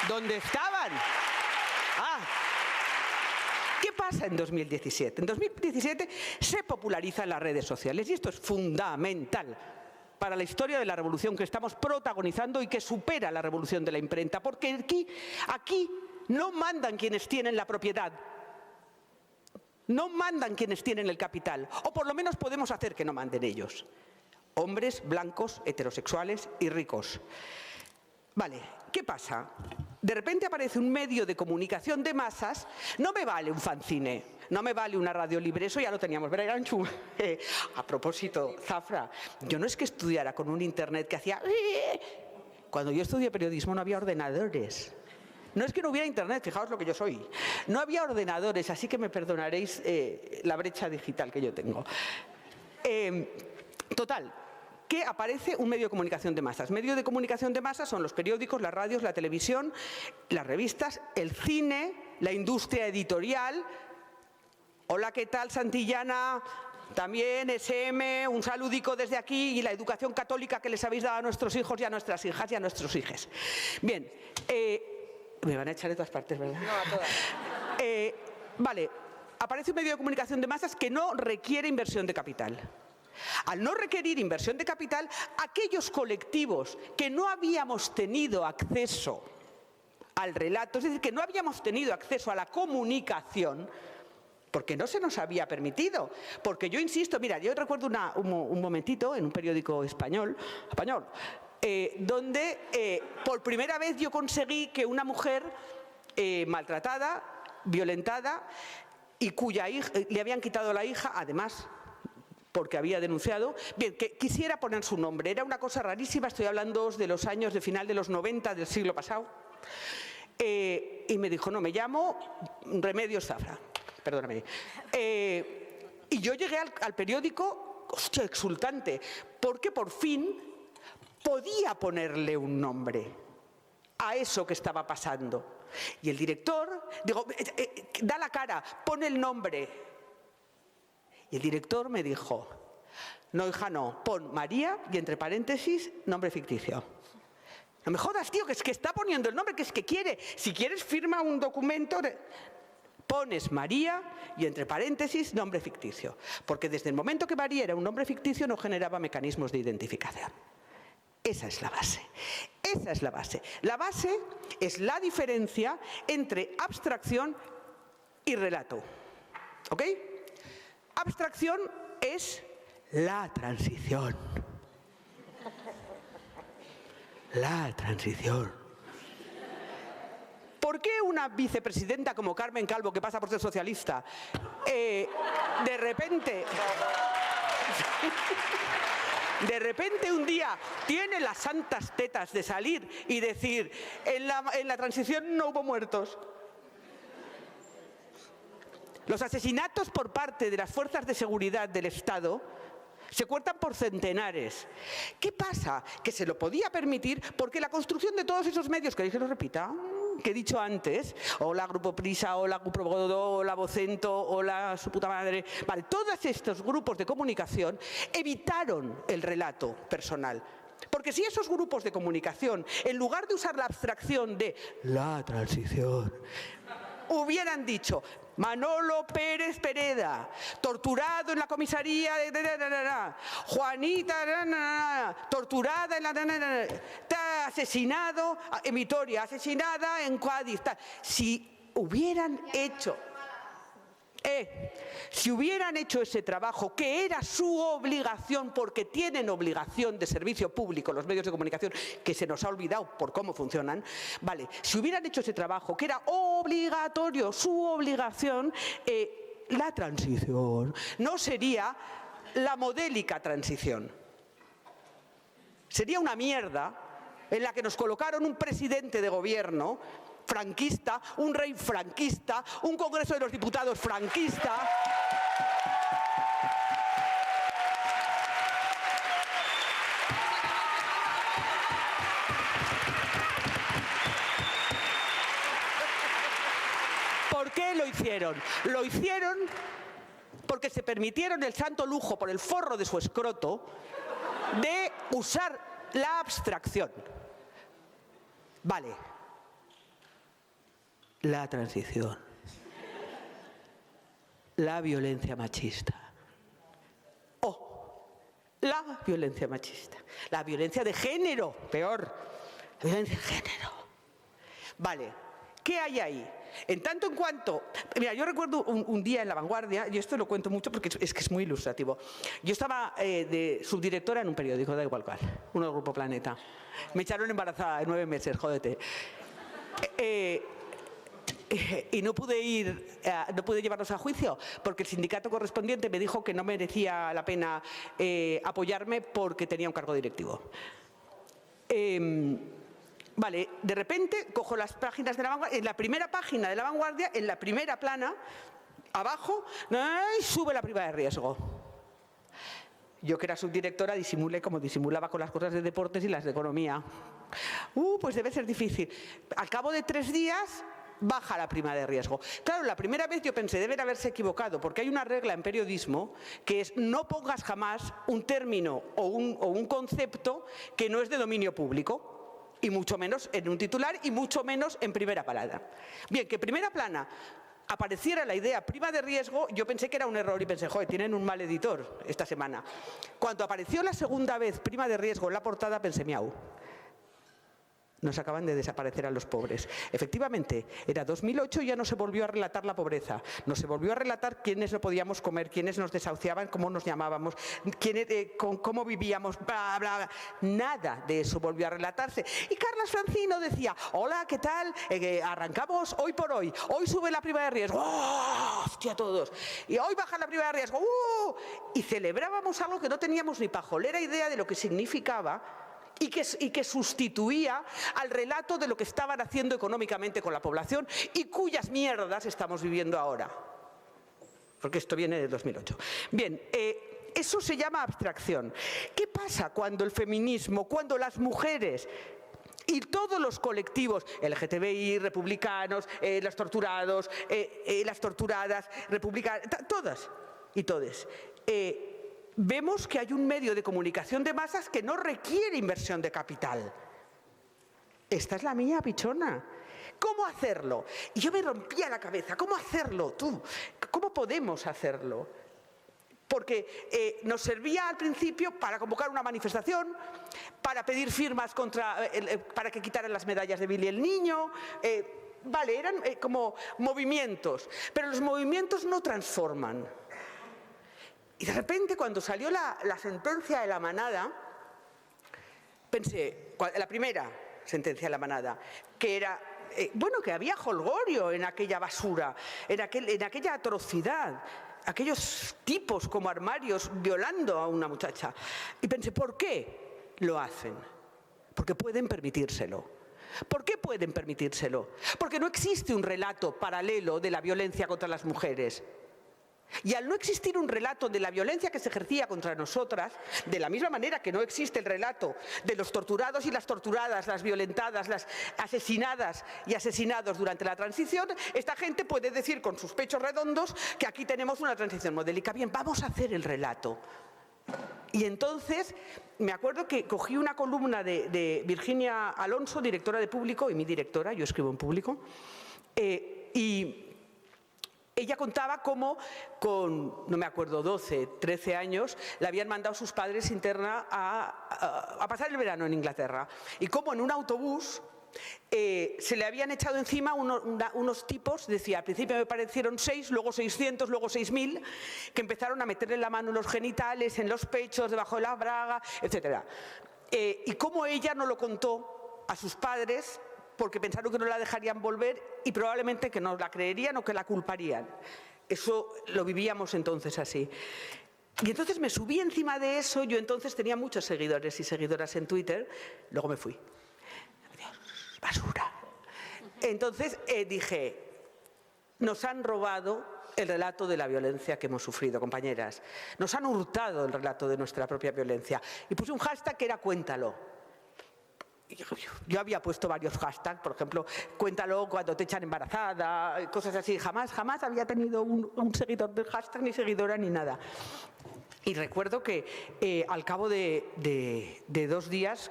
¿Dónde estaban? ¿Qué pasa en 2017? En 2017 se popularizan las redes sociales y esto es fundamental para la historia de la revolución que estamos protagonizando y que supera la revolución de la imprenta, porque aquí no mandan quienes tienen la propiedad, no mandan quienes tienen el capital, o por lo menos podemos hacer que no manden ellos. Hombres blancos, heterosexuales y ricos. Vale, ¿qué pasa? De repente aparece un medio de comunicación de masas, no me vale un fanzine, no me vale una radio libre, eso ya lo teníamos. A propósito, Zafra, yo no es que estudiara con un internet que hacía... Cuando yo estudié periodismo no había ordenadores. No es que no hubiera internet, fijaos lo que yo soy. No había ordenadores, así que me perdonaréis la brecha digital que yo tengo. Total. Que aparece un medio de comunicación de masas. Medios de comunicación de masas son los periódicos, las radios, la televisión, las revistas, el cine, la industria editorial. Hola, ¿qué tal, Santillana? también SM, un saludico desde aquí y la educación católica que les habéis dado a nuestros hijos y a nuestras hijas y a nuestros hijes. Bien, me van a echar de todas partes, ¿verdad? No, a todas. Vale, aparece un medio de comunicación de masas que no requiere inversión de capital. Al no requerir inversión de capital, aquellos colectivos que no habíamos tenido acceso al relato, es decir, que no habíamos tenido acceso a la comunicación, porque no se nos había permitido. Porque yo insisto, mira, yo recuerdo un momentito en un periódico español, donde por primera vez yo conseguí que una mujer maltratada, violentada y cuya hija, le habían quitado la hija, además porque había denunciado, bien, que quisiera poner su nombre. Era una cosa rarísima, estoy hablando de los años de final de los 90 del siglo pasado. Y me dijo, no, me llamo Remedios Zafra, perdóname. Y yo llegué al periódico, hostia, exultante, porque por fin podía ponerle un nombre a eso que estaba pasando. Y el director, digo, da la cara, pone el nombre. Y el director me dijo, no, hija, no, pon María y entre paréntesis, nombre ficticio. No me jodas, tío, que es que está poniendo el nombre que es que quiere. Si quieres, firma un documento, pones María y entre paréntesis, nombre ficticio. Porque desde el momento que María era un nombre ficticio no generaba mecanismos de identificación. Esa es la base. Esa es la base. La base es la diferencia entre abstracción y relato. ¿Ok? Abstracción es la transición. La transición. ¿Por qué una vicepresidenta como Carmen Calvo, que pasa por ser socialista, de repente un día tiene las santas tetas de salir y decir, en la transición no hubo muertos? Los asesinatos por parte de las fuerzas de seguridad del Estado se cuentan por centenares. ¿Qué pasa? Que se lo podía permitir porque la construcción de todos esos medios, ¿queréis que lo repita? Que he dicho antes, hola Grupo Prisa, hola Grupo Godó, hola Vocento, hola su puta madre, vale, todos estos grupos de comunicación evitaron el relato personal. Porque si esos grupos de comunicación, en lugar de usar la abstracción de la transición, hubieran dicho Manolo Pérez Pereda, torturado en la comisaría de Juanita, torturada en la está asesinado en Vitoria, asesinada en Cádiz. Si hubieran hecho ese trabajo, que era su obligación, porque tienen obligación de servicio público los medios de comunicación, que se nos ha olvidado por cómo funcionan, vale, si hubieran hecho ese trabajo, que era obligatorio, su obligación, la transición no sería la modélica transición. Sería una mierda en la que nos colocaron un presidente de gobierno franquista, un rey franquista, un Congreso de los Diputados franquista. ¿Por qué lo hicieron? Lo hicieron porque se permitieron el santo lujo por el forro de su escroto de usar la abstracción. Vale. La transición, la violencia machista, la violencia machista, la violencia de género, peor, la violencia de género. Vale, ¿qué hay ahí? En tanto en cuanto, mira, yo recuerdo un día en La Vanguardia, y esto lo cuento mucho porque es que es muy ilustrativo. Yo estaba de subdirectora en un periódico, da igual cuál, uno del Grupo Planeta. Me echaron embarazada de 9 meses, jódete. Y no pude llevarlos a juicio porque el sindicato correspondiente me dijo que no merecía la pena apoyarme porque tenía un cargo directivo. Vale, de repente cojo las páginas de La Vanguardia, en la primera página de La Vanguardia, en la primera plana, abajo, sube la prima de riesgo. Yo, que era subdirectora, disimulé como disimulaba con las cosas de deportes y las de economía. Pues debe ser difícil. Al cabo de 3 días baja la prima de riesgo. Claro, la primera vez yo pensé, deben haberse equivocado, porque hay una regla en periodismo que es no pongas jamás un término o un concepto que no es de dominio público, y mucho menos en un titular y mucho menos en primera plana. Bien, que en primera plana apareciera la idea prima de riesgo, yo pensé que era un error y pensé, joder, tienen un mal editor esta semana. Cuando apareció la segunda vez prima de riesgo en la portada pensé, miau. Nos acaban de desaparecer a los pobres. Efectivamente, era 2008 y ya no se volvió a relatar la pobreza. No se volvió a relatar quiénes no podíamos comer, quiénes nos desahuciaban, cómo nos llamábamos, cómo vivíamos, bla, bla, bla. Nada de eso volvió a relatarse. Y Carlas Francino decía, hola, ¿qué tal? Arrancamos hoy por hoy. Hoy sube la prima de riesgo. ¡Oh! ¡Hostia, todos! Y hoy baja la prima de riesgo. Y celebrábamos algo que no teníamos ni pajolera idea de lo que significaba, y que sustituía al relato de lo que estaban haciendo económicamente con la población y cuyas mierdas estamos viviendo ahora. Porque esto viene de 2008. Bien, eso se llama abstracción. ¿Qué pasa cuando el feminismo, cuando las mujeres y todos los colectivos, LGTBI, republicanos, los torturados, las torturadas, republicanas, todas y todes, vemos que hay un medio de comunicación de masas que no requiere inversión de capital? Esta es la mía, pichona. ¿Cómo hacerlo? Y yo me rompía la cabeza. ¿Cómo hacerlo tú? ¿Cómo podemos hacerlo? Porque nos servía al principio para convocar una manifestación, para pedir firmas para que quitaran las medallas de Billy el Niño. Vale, eran como movimientos, pero los movimientos no transforman. Y de repente, cuando salió la sentencia de la manada, pensé, la primera sentencia de la manada, que era, que había jolgorio en aquella basura, en aquella atrocidad, aquellos tipos como armarios violando a una muchacha. Y pensé, ¿por qué lo hacen? Porque pueden permitírselo. ¿Por qué pueden permitírselo? Porque no existe un relato paralelo de la violencia contra las mujeres. Y al no existir un relato de la violencia que se ejercía contra nosotras, de la misma manera que no existe el relato de los torturados y las torturadas, las violentadas, las asesinadas y asesinados durante la transición, esta gente puede decir con sus pechos redondos que aquí tenemos una transición modélica. Bien, vamos a hacer el relato. Y entonces me acuerdo que cogí una columna de Virginia Alonso, directora de Público, y mi directora, yo escribo en Público, y ella contaba cómo con, no me acuerdo, 12, 13 años, le habían mandado sus padres interna a pasar el verano en Inglaterra. Y cómo en un autobús se le habían echado encima unos tipos, decía, al principio me parecieron 6, luego 600, luego 6.000, que empezaron a meterle la mano en los genitales, en los pechos, debajo de la braga, etc. Y cómo ella no lo contó a sus padres, porque pensaron que no la dejarían volver y probablemente que no la creerían o que la culparían. Eso lo vivíamos entonces así. Y entonces me subí encima de eso. Yo entonces tenía muchos seguidores y seguidoras en Twitter. Luego me fui. Basura. Entonces dije, nos han robado el relato de la violencia que hemos sufrido, compañeras. Nos han hurtado el relato de nuestra propia violencia. Y puse un hashtag que era cuéntalo. Yo había puesto varios hashtags, por ejemplo, cuéntalo cuando te echan embarazada, cosas así. Jamás había tenido un seguidor del hashtag, ni seguidora, ni nada. Y recuerdo que al cabo de 2 días,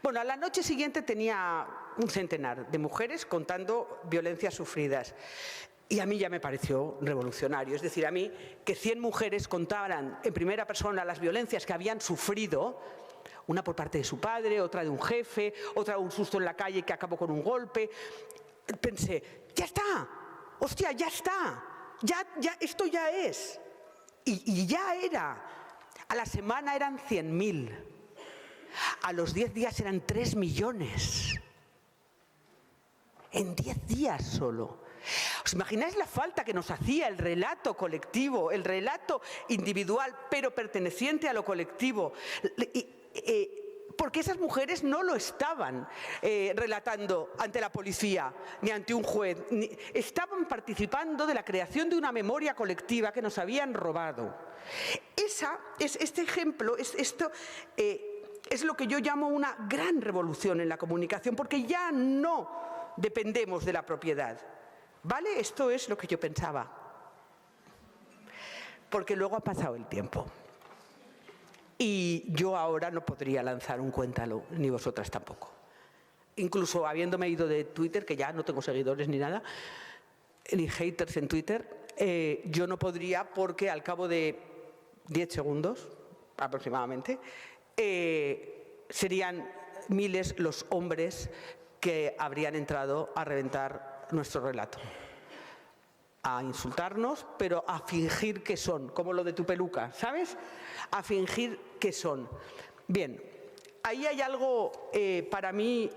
a la noche siguiente tenía un centenar de mujeres contando violencias sufridas. Y a mí ya me pareció revolucionario. Es decir, a mí que 100 mujeres contaran en primera persona las violencias que habían sufrido, una por parte de su padre, otra de un jefe, otra de un susto en la calle que acabó con un golpe. Pensé, ya está, hostia, ya está, ya esto ya es. Y ya era. A la semana eran 100.000. A los 10 días eran 3 millones. En 10 días solo. ¿Os imagináis la falta que nos hacía el relato colectivo, el relato individual, pero perteneciente a lo colectivo? Porque esas mujeres no lo estaban relatando ante la policía ni ante un juez, estaban participando de la creación de una memoria colectiva que nos habían robado. Este ejemplo, esto es lo que yo llamo una gran revolución en la comunicación, porque ya no dependemos de la propiedad. ¿Vale? Esto es lo que yo pensaba. Porque luego ha pasado el tiempo. Y yo ahora no podría lanzar un cuéntalo, ni vosotras tampoco. Incluso habiéndome ido de Twitter, que ya no tengo seguidores ni nada, ni haters en Twitter, yo no podría porque al cabo de 10 segundos aproximadamente, serían miles los hombres que habrían entrado a reventar nuestro relato. A insultarnos, pero a fingir que son, como lo de tu peluca, ¿sabes? A fingir que son. Bien, ahí hay algo para mí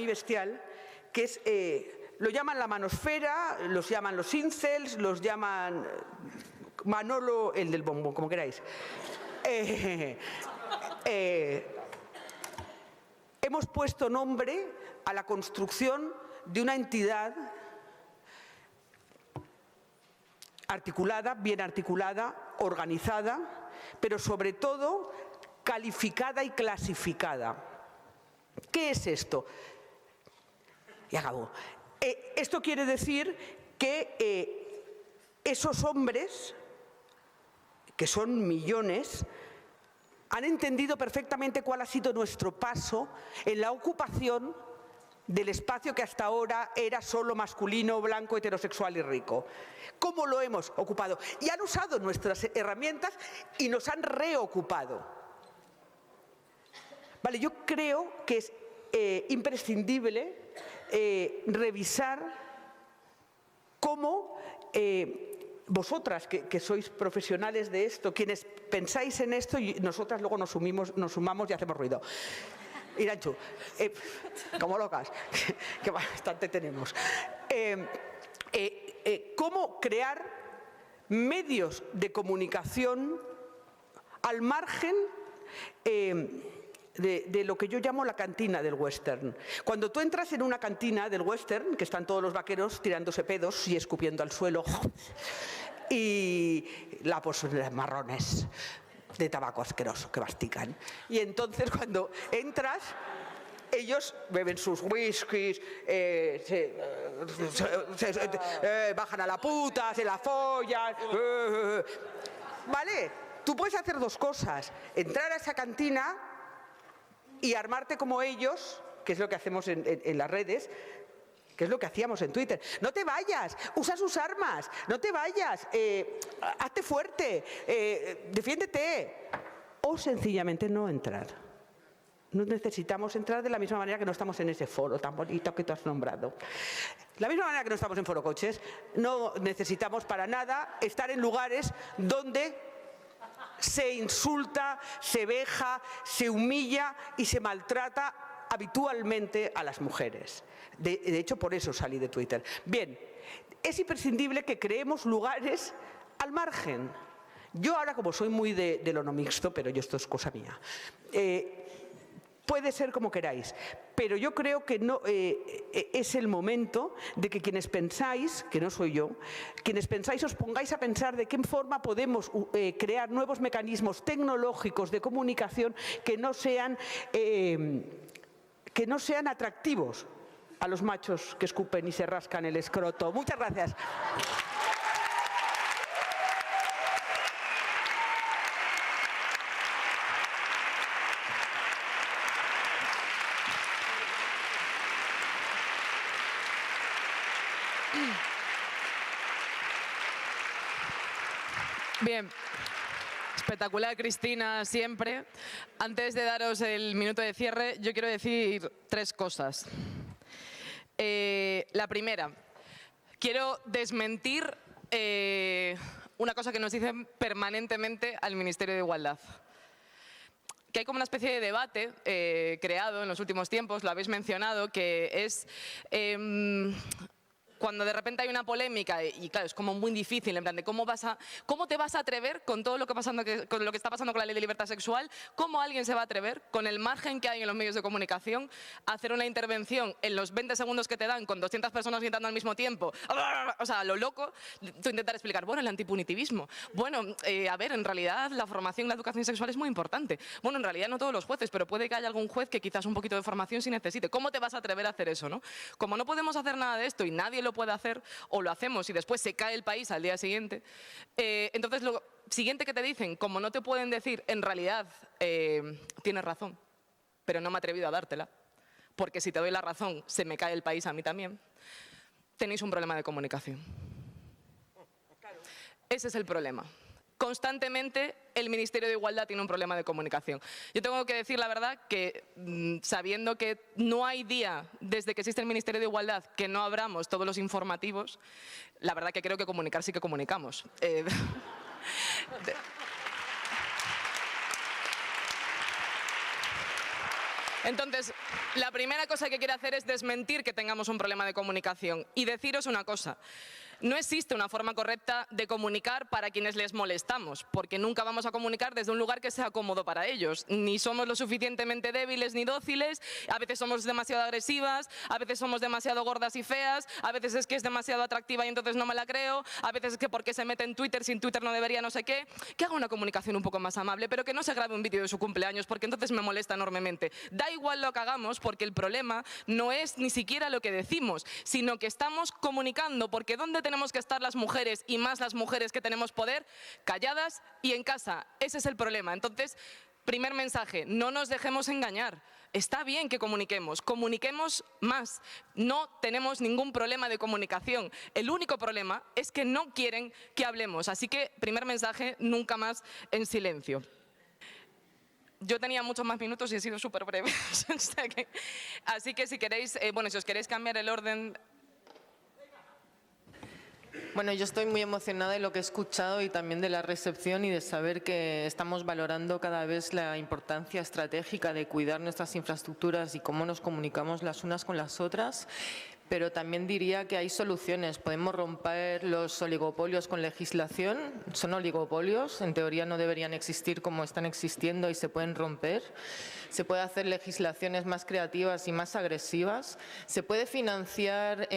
bestial, que es, lo llaman la manosfera, los llaman los incels, los llaman Manolo, el del bombón, como queráis. Hemos puesto nombre a la construcción de una entidad articulada, bien articulada, organizada, pero sobre todo calificada y clasificada. ¿Qué es esto? Y acabo. Esto quiere decir que esos hombres, que son millones, han entendido perfectamente cuál ha sido nuestro paso en la ocupación del espacio que hasta ahora era solo masculino, blanco, heterosexual y rico. ¿Cómo lo hemos ocupado? Y han usado nuestras herramientas y nos han reocupado. Vale, yo creo que es imprescindible revisar cómo vosotras, que sois profesionales de esto, quienes pensáis en esto, y nosotras luego nos sumamos y hacemos ruido. Iranchu, como locas, que bastante tenemos. ¿Cómo crear medios de comunicación al margen de lo que yo llamo la cantina del western? Cuando tú entras en una cantina del western, que están todos los vaqueros tirándose pedos y escupiendo al suelo, y lapos marrones de tabaco asqueroso que mastican. Y entonces cuando entras, ellos beben sus whiskies, bajan a la puta, se la follan. ¿Vale? Tú puedes hacer dos cosas: entrar a esa cantina y armarte como ellos, que es lo que hacemos en las redes, que es lo que hacíamos en Twitter. No te vayas, usa sus armas, no te vayas, hazte fuerte, defiéndete. O sencillamente no entrar. No necesitamos entrar de la misma manera que no estamos en ese foro tan bonito que tú has nombrado. La misma manera que no estamos en Foro Coches, no necesitamos para nada estar en lugares donde se insulta, se veja, se humilla y se maltrata habitualmente a las mujeres. De hecho, por eso salí de Twitter. Bien, es imprescindible que creemos lugares al margen. Yo ahora, como soy muy de lo no mixto, pero esto es cosa mía, puede ser como queráis, pero yo creo que no, es el momento de que quienes pensáis, que no soy yo, quienes pensáis os pongáis a pensar de qué forma podemos crear nuevos mecanismos tecnológicos de comunicación que no sean atractivos a los machos que escupen y se rascan el escroto. Muchas gracias. Bien. Espectacular, Cristina, siempre. Antes de daros el minuto de cierre, yo quiero decir 3 cosas. La primera, quiero desmentir una cosa que nos dicen permanentemente al Ministerio de Igualdad. Que hay como una especie de debate creado en los últimos tiempos, lo habéis mencionado, que es cuando de repente hay una polémica y claro, es como muy difícil, en plan de cómo te vas a atrever con todo lo que con lo que está pasando con la ley de libertad sexual, cómo alguien se va a atrever con el margen que hay en los medios de comunicación a hacer una intervención en los 20 segundos que te dan con 200 personas gritando al mismo tiempo, o sea, a lo loco, tú intentar explicar, bueno, el antipunitivismo, bueno, a ver, en realidad la formación en la educación sexual es muy importante, bueno, en realidad no todos los jueces, pero puede que haya algún juez que quizás un poquito de formación sí necesite. ¿Cómo te vas a atrever a hacer eso, no? Como no podemos hacer nada de esto y nadie lo puede hacer, o lo hacemos y después se cae el país al día siguiente, entonces lo siguiente que te dicen, como no te pueden decir, en realidad tienes razón, pero no me he atrevido a dártela, porque si te doy la razón se me cae el país a mí también, tenéis un problema de comunicación. Ese es el problema. Constantemente el Ministerio de Igualdad tiene un problema de comunicación. Yo tengo que decir la verdad que sabiendo que no hay día desde que existe el Ministerio de Igualdad que no abramos todos los informativos, la verdad que creo que comunicar sí que comunicamos. Entonces, la primera cosa que quiero hacer es desmentir que tengamos un problema de comunicación y deciros una cosa. No existe una forma correcta de comunicar para quienes les molestamos, porque nunca vamos a comunicar desde un lugar que sea cómodo para ellos. Ni somos lo suficientemente débiles ni dóciles, a veces somos demasiado agresivas, a veces somos demasiado gordas y feas, a veces es que es demasiado atractiva y entonces no me la creo, a veces es que porque se mete en Twitter, sin Twitter no debería no sé qué. Que haga una comunicación un poco más amable, pero que no se grabe un vídeo de su cumpleaños, porque entonces me molesta enormemente. Da igual lo que hagamos, porque el problema no es ni siquiera lo que decimos, sino que estamos comunicando, porque ¿dónde tenemos que estar las mujeres y más las mujeres que tenemos poder? Calladas y en casa. Ese es el problema. Entonces, primer mensaje, no nos dejemos engañar. Está bien que comuniquemos más. No tenemos ningún problema de comunicación. El único problema es que no quieren que hablemos. Así que, primer mensaje, nunca más en silencio. Yo tenía muchos más minutos y he sido súper breve. Así que si queréis, si os queréis cambiar el orden... Bueno, yo estoy muy emocionada de lo que he escuchado y también de la recepción y de saber que estamos valorando cada vez la importancia estratégica de cuidar nuestras infraestructuras y cómo nos comunicamos las unas con las otras. Pero también diría que hay soluciones. Podemos romper los oligopolios con legislación. Son oligopolios, en teoría no deberían existir como están existiendo y se pueden romper. Se puede hacer legislaciones más creativas y más agresivas. Se puede financiar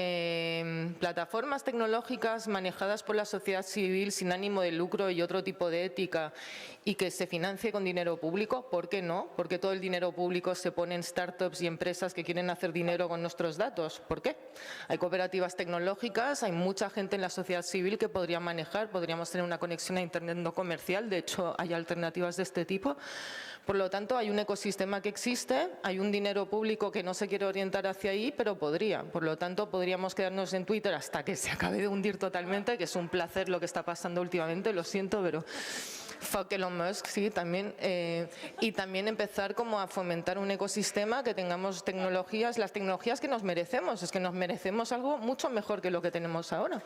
plataformas tecnológicas manejadas por la sociedad civil sin ánimo de lucro y otro tipo de ética y que se financie con dinero público. ¿Por qué no? Porque todo el dinero público se pone en startups y empresas que quieren hacer dinero con nuestros datos. ¿Por qué? Hay cooperativas tecnológicas, hay mucha gente en la sociedad civil que podría manejar, podríamos tener una conexión a Internet no comercial, de hecho hay alternativas de este tipo. Por lo tanto, hay un ecosistema que existe, hay un dinero público que no se quiere orientar hacia ahí, pero podría. Por lo tanto, podríamos quedarnos en Twitter hasta que se acabe de hundir totalmente, que es un placer lo que está pasando últimamente, lo siento, pero... Fuck Elon Musk, sí, también. Y también empezar como a fomentar un ecosistema, que tengamos tecnologías, las tecnologías que nos merecemos. Es que nos merecemos algo mucho mejor que lo que tenemos ahora.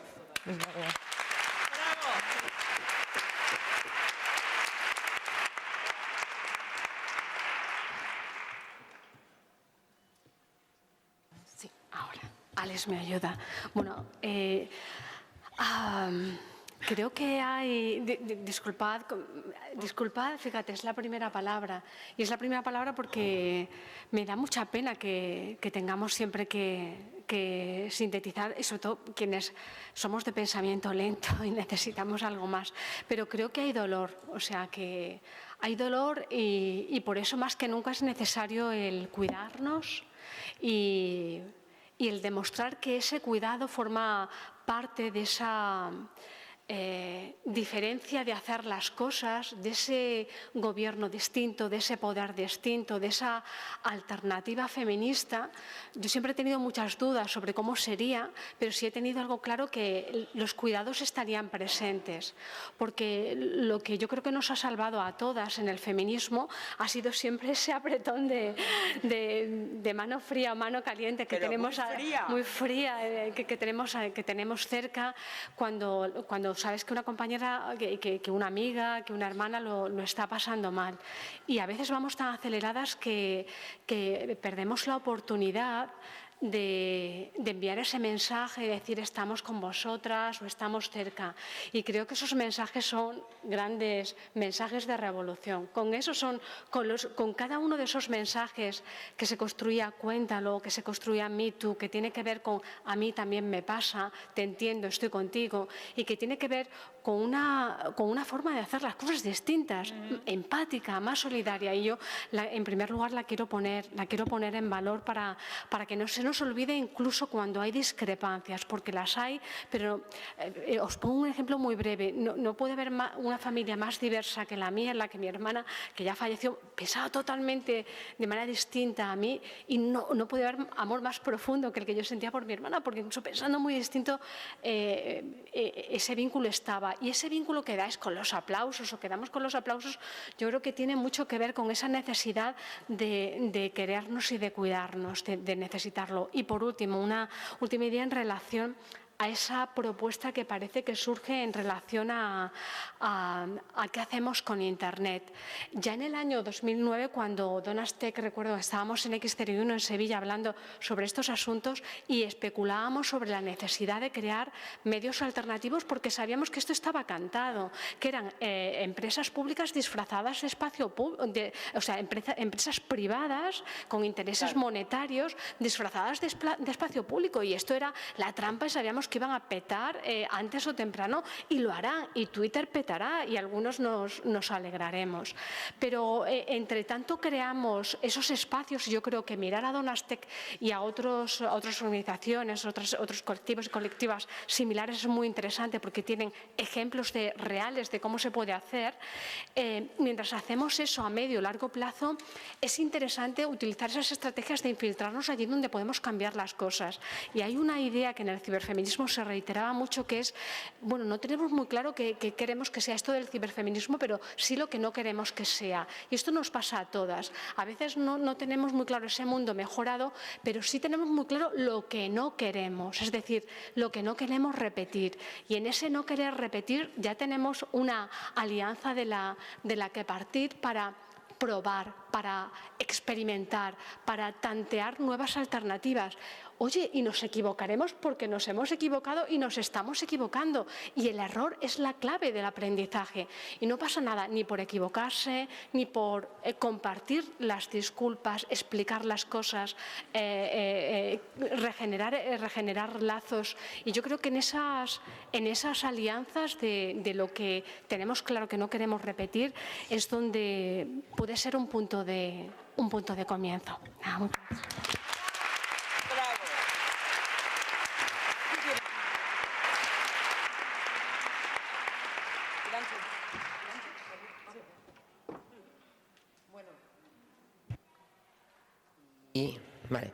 Sí, ahora. Alex me ayuda. Bueno, creo que hay... Disculpad, fíjate, es la primera palabra. Y es la primera palabra porque me da mucha pena que tengamos siempre que sintetizar, y sobre todo quienes somos de pensamiento lento y necesitamos algo más. Pero creo que hay dolor, o sea que hay dolor y por eso más que nunca es necesario el cuidarnos y el demostrar que ese cuidado forma parte de esa... diferencia de hacer las cosas, de ese gobierno distinto, de ese poder distinto, de esa alternativa feminista. Yo siempre he tenido muchas dudas sobre cómo sería, pero sí he tenido algo claro, que los cuidados estarían presentes, porque lo que yo creo que nos ha salvado a todas en el feminismo ha sido siempre ese apretón de mano fría o mano caliente que tenemos muy fría que tenemos cerca cuando sabes que una compañera, que una amiga, que una hermana lo está pasando mal. Y a veces vamos tan aceleradas que perdemos la oportunidad de enviar ese mensaje, de decir estamos con vosotras o estamos cerca. Y creo que esos mensajes son grandes mensajes de revolución. Con cada uno de esos mensajes que se construía Cuéntalo, que se construía Me Too, que tiene que ver con a mí también me pasa, te entiendo, estoy contigo, y que tiene que ver con una forma de hacer las cosas distintas, empática, más solidaria. Y yo, en primer lugar, la quiero poner en valor para que no se nos olvide incluso cuando hay discrepancias, porque las hay, pero os pongo un ejemplo muy breve. No puede haber una familia más diversa que la mía, en la que mi hermana, que ya falleció, pensaba totalmente de manera distinta a mí, y no puede haber amor más profundo que el que yo sentía por mi hermana, porque incluso pensando muy distinto, ese vínculo estaba. Y ese vínculo que dais con los aplausos o que damos con los aplausos, yo creo que tiene mucho que ver con esa necesidad de querernos y de cuidarnos, de necesitarlo. Y por último, una última idea en relación a esa propuesta que parece que surge en relación a qué hacemos con Internet. Ya en el año 2009, cuando Donastec, recuerdo, estábamos en X01 en Sevilla hablando sobre estos asuntos y especulábamos sobre la necesidad de crear medios alternativos, porque sabíamos que esto estaba cantado, que eran empresas públicas disfrazadas de espacio público, o sea, empresas privadas con intereses monetarios disfrazadas de espacio público, y esto era la trampa, y sabíamos que iban a petar antes o temprano, y lo harán, y Twitter petará, y algunos nos alegraremos. Pero entre tanto creamos esos espacios, y yo creo que mirar a Donastec y a otras organizaciones, otros colectivos y colectivas similares es muy interesante, porque tienen ejemplos reales de cómo se puede hacer. Mientras hacemos eso a medio o largo plazo, es interesante utilizar esas estrategias de infiltrarnos allí donde podemos cambiar las cosas. Y hay una idea que en el ciberfeminismo se reiteraba mucho, que es, bueno, no tenemos muy claro qué queremos que sea esto del ciberfeminismo, pero sí lo que no queremos que sea. Y esto nos pasa a todas. A veces no tenemos muy claro ese mundo mejorado, pero sí tenemos muy claro lo que no queremos, es decir, lo que no queremos repetir. Y en ese no querer repetir ya tenemos una alianza de la que partir para probar, para experimentar, para tantear nuevas alternativas. Oye, y nos equivocaremos porque nos hemos equivocado y nos estamos equivocando. Y el error es la clave del aprendizaje. Y no pasa nada ni por equivocarse, ni por compartir las disculpas, explicar las cosas, regenerar lazos. Y yo creo que en esas alianzas de lo que tenemos claro que no queremos repetir es donde puede ser un punto de comienzo. Muchas gracias. Vale.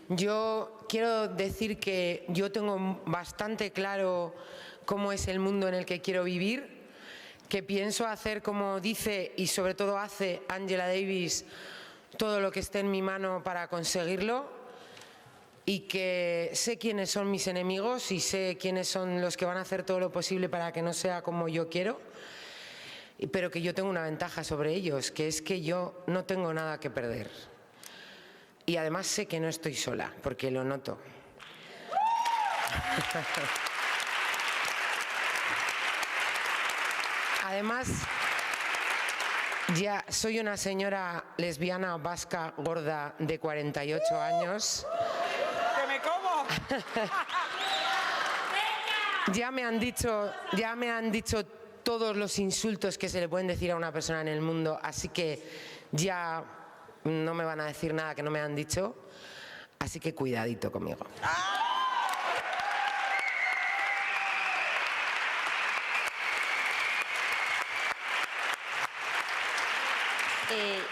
Yo quiero decir que yo tengo bastante claro cómo es el mundo en el que quiero vivir, que pienso hacer como dice y sobre todo hace Angela Davis, todo lo que esté en mi mano para conseguirlo, y que sé quiénes son mis enemigos y sé quiénes son los que van a hacer todo lo posible para que no sea como yo quiero. Pero que yo tengo una ventaja sobre ellos, que es que yo no tengo nada que perder. Y además sé que no estoy sola, porque lo noto. Además, ya soy una señora lesbiana vasca gorda de 48 años. ¡Que me como! Ya me han dicho todos los insultos que se le pueden decir a una persona en el mundo, así que ya no me van a decir nada que no me han dicho, así que cuidadito conmigo.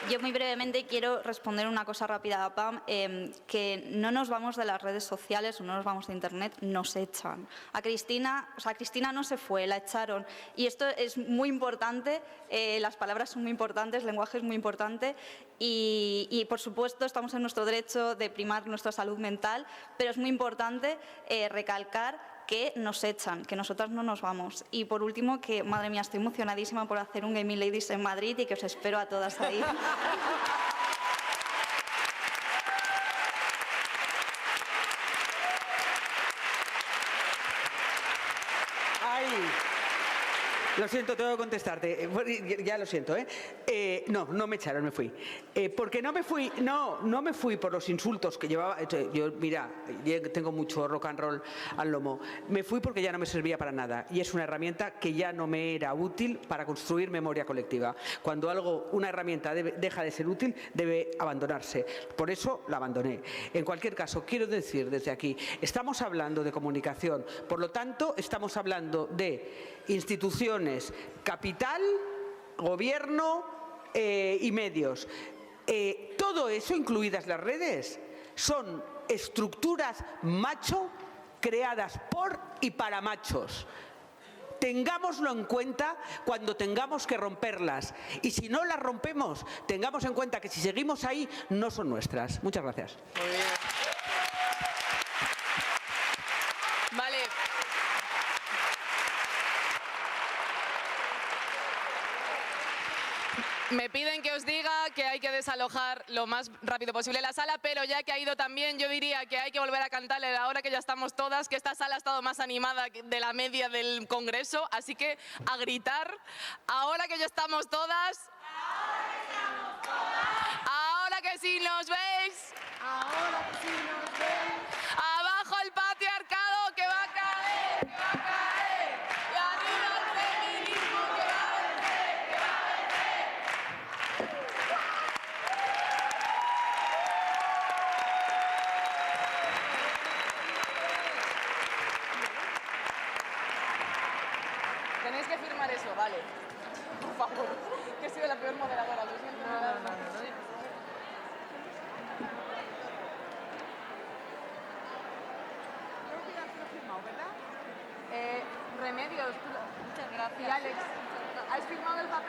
Yo muy brevemente quiero responder una cosa rápida a Pam, que no nos vamos de las redes sociales o no nos vamos de Internet, nos echan. A Cristina, Cristina no se fue, la echaron. Y esto es muy importante, las palabras son muy importantes, el lenguaje es muy importante y por supuesto estamos en nuestro derecho de primar nuestra salud mental, pero es muy importante recalcar que nos echan, que nosotras no nos vamos. Y por último, que madre mía, estoy emocionadísima por hacer un Gaming Ladies en Madrid y que os espero a todas ahí. Lo siento, tengo que contestarte. Ya lo siento, ¿eh? No me echaron, me fui. Porque no me fui por los insultos que llevaba. Yo, mira, yo tengo mucho rock and roll al lomo. Me fui porque ya no me servía para nada. Y es una herramienta que ya no me era útil para construir memoria colectiva. Cuando una herramienta deja de ser útil, debe abandonarse. Por eso la abandoné. En cualquier caso, quiero decir desde aquí, estamos hablando de comunicación. Por lo tanto, estamos hablando de instituciones, capital, gobierno y medios. Todo eso, incluidas las redes, son estructuras macho creadas por y para machos. Tengámoslo en cuenta cuando tengamos que romperlas. Y si no las rompemos, tengamos en cuenta que si seguimos ahí, no son nuestras. Muchas gracias. Muy bien. Vale. Me piden que os diga que hay que desalojar lo más rápido posible la sala, pero ya que ha ido también, yo diría que hay que volver a cantarle ahora que ya estamos todas, que esta sala ha estado más animada de la media del Congreso, así que a gritar, ahora que ya estamos todas, ahora que sí nos veis, abajo el patriarcado que va a caer, y arriba el feminismo que va a vencer, que va a vencer. Tenéis que firmar eso, vale. Por favor, que he sido la peor moderadora, lo siento. Remedios, muchas gracias. Y Alex, ¿has firmado el papel?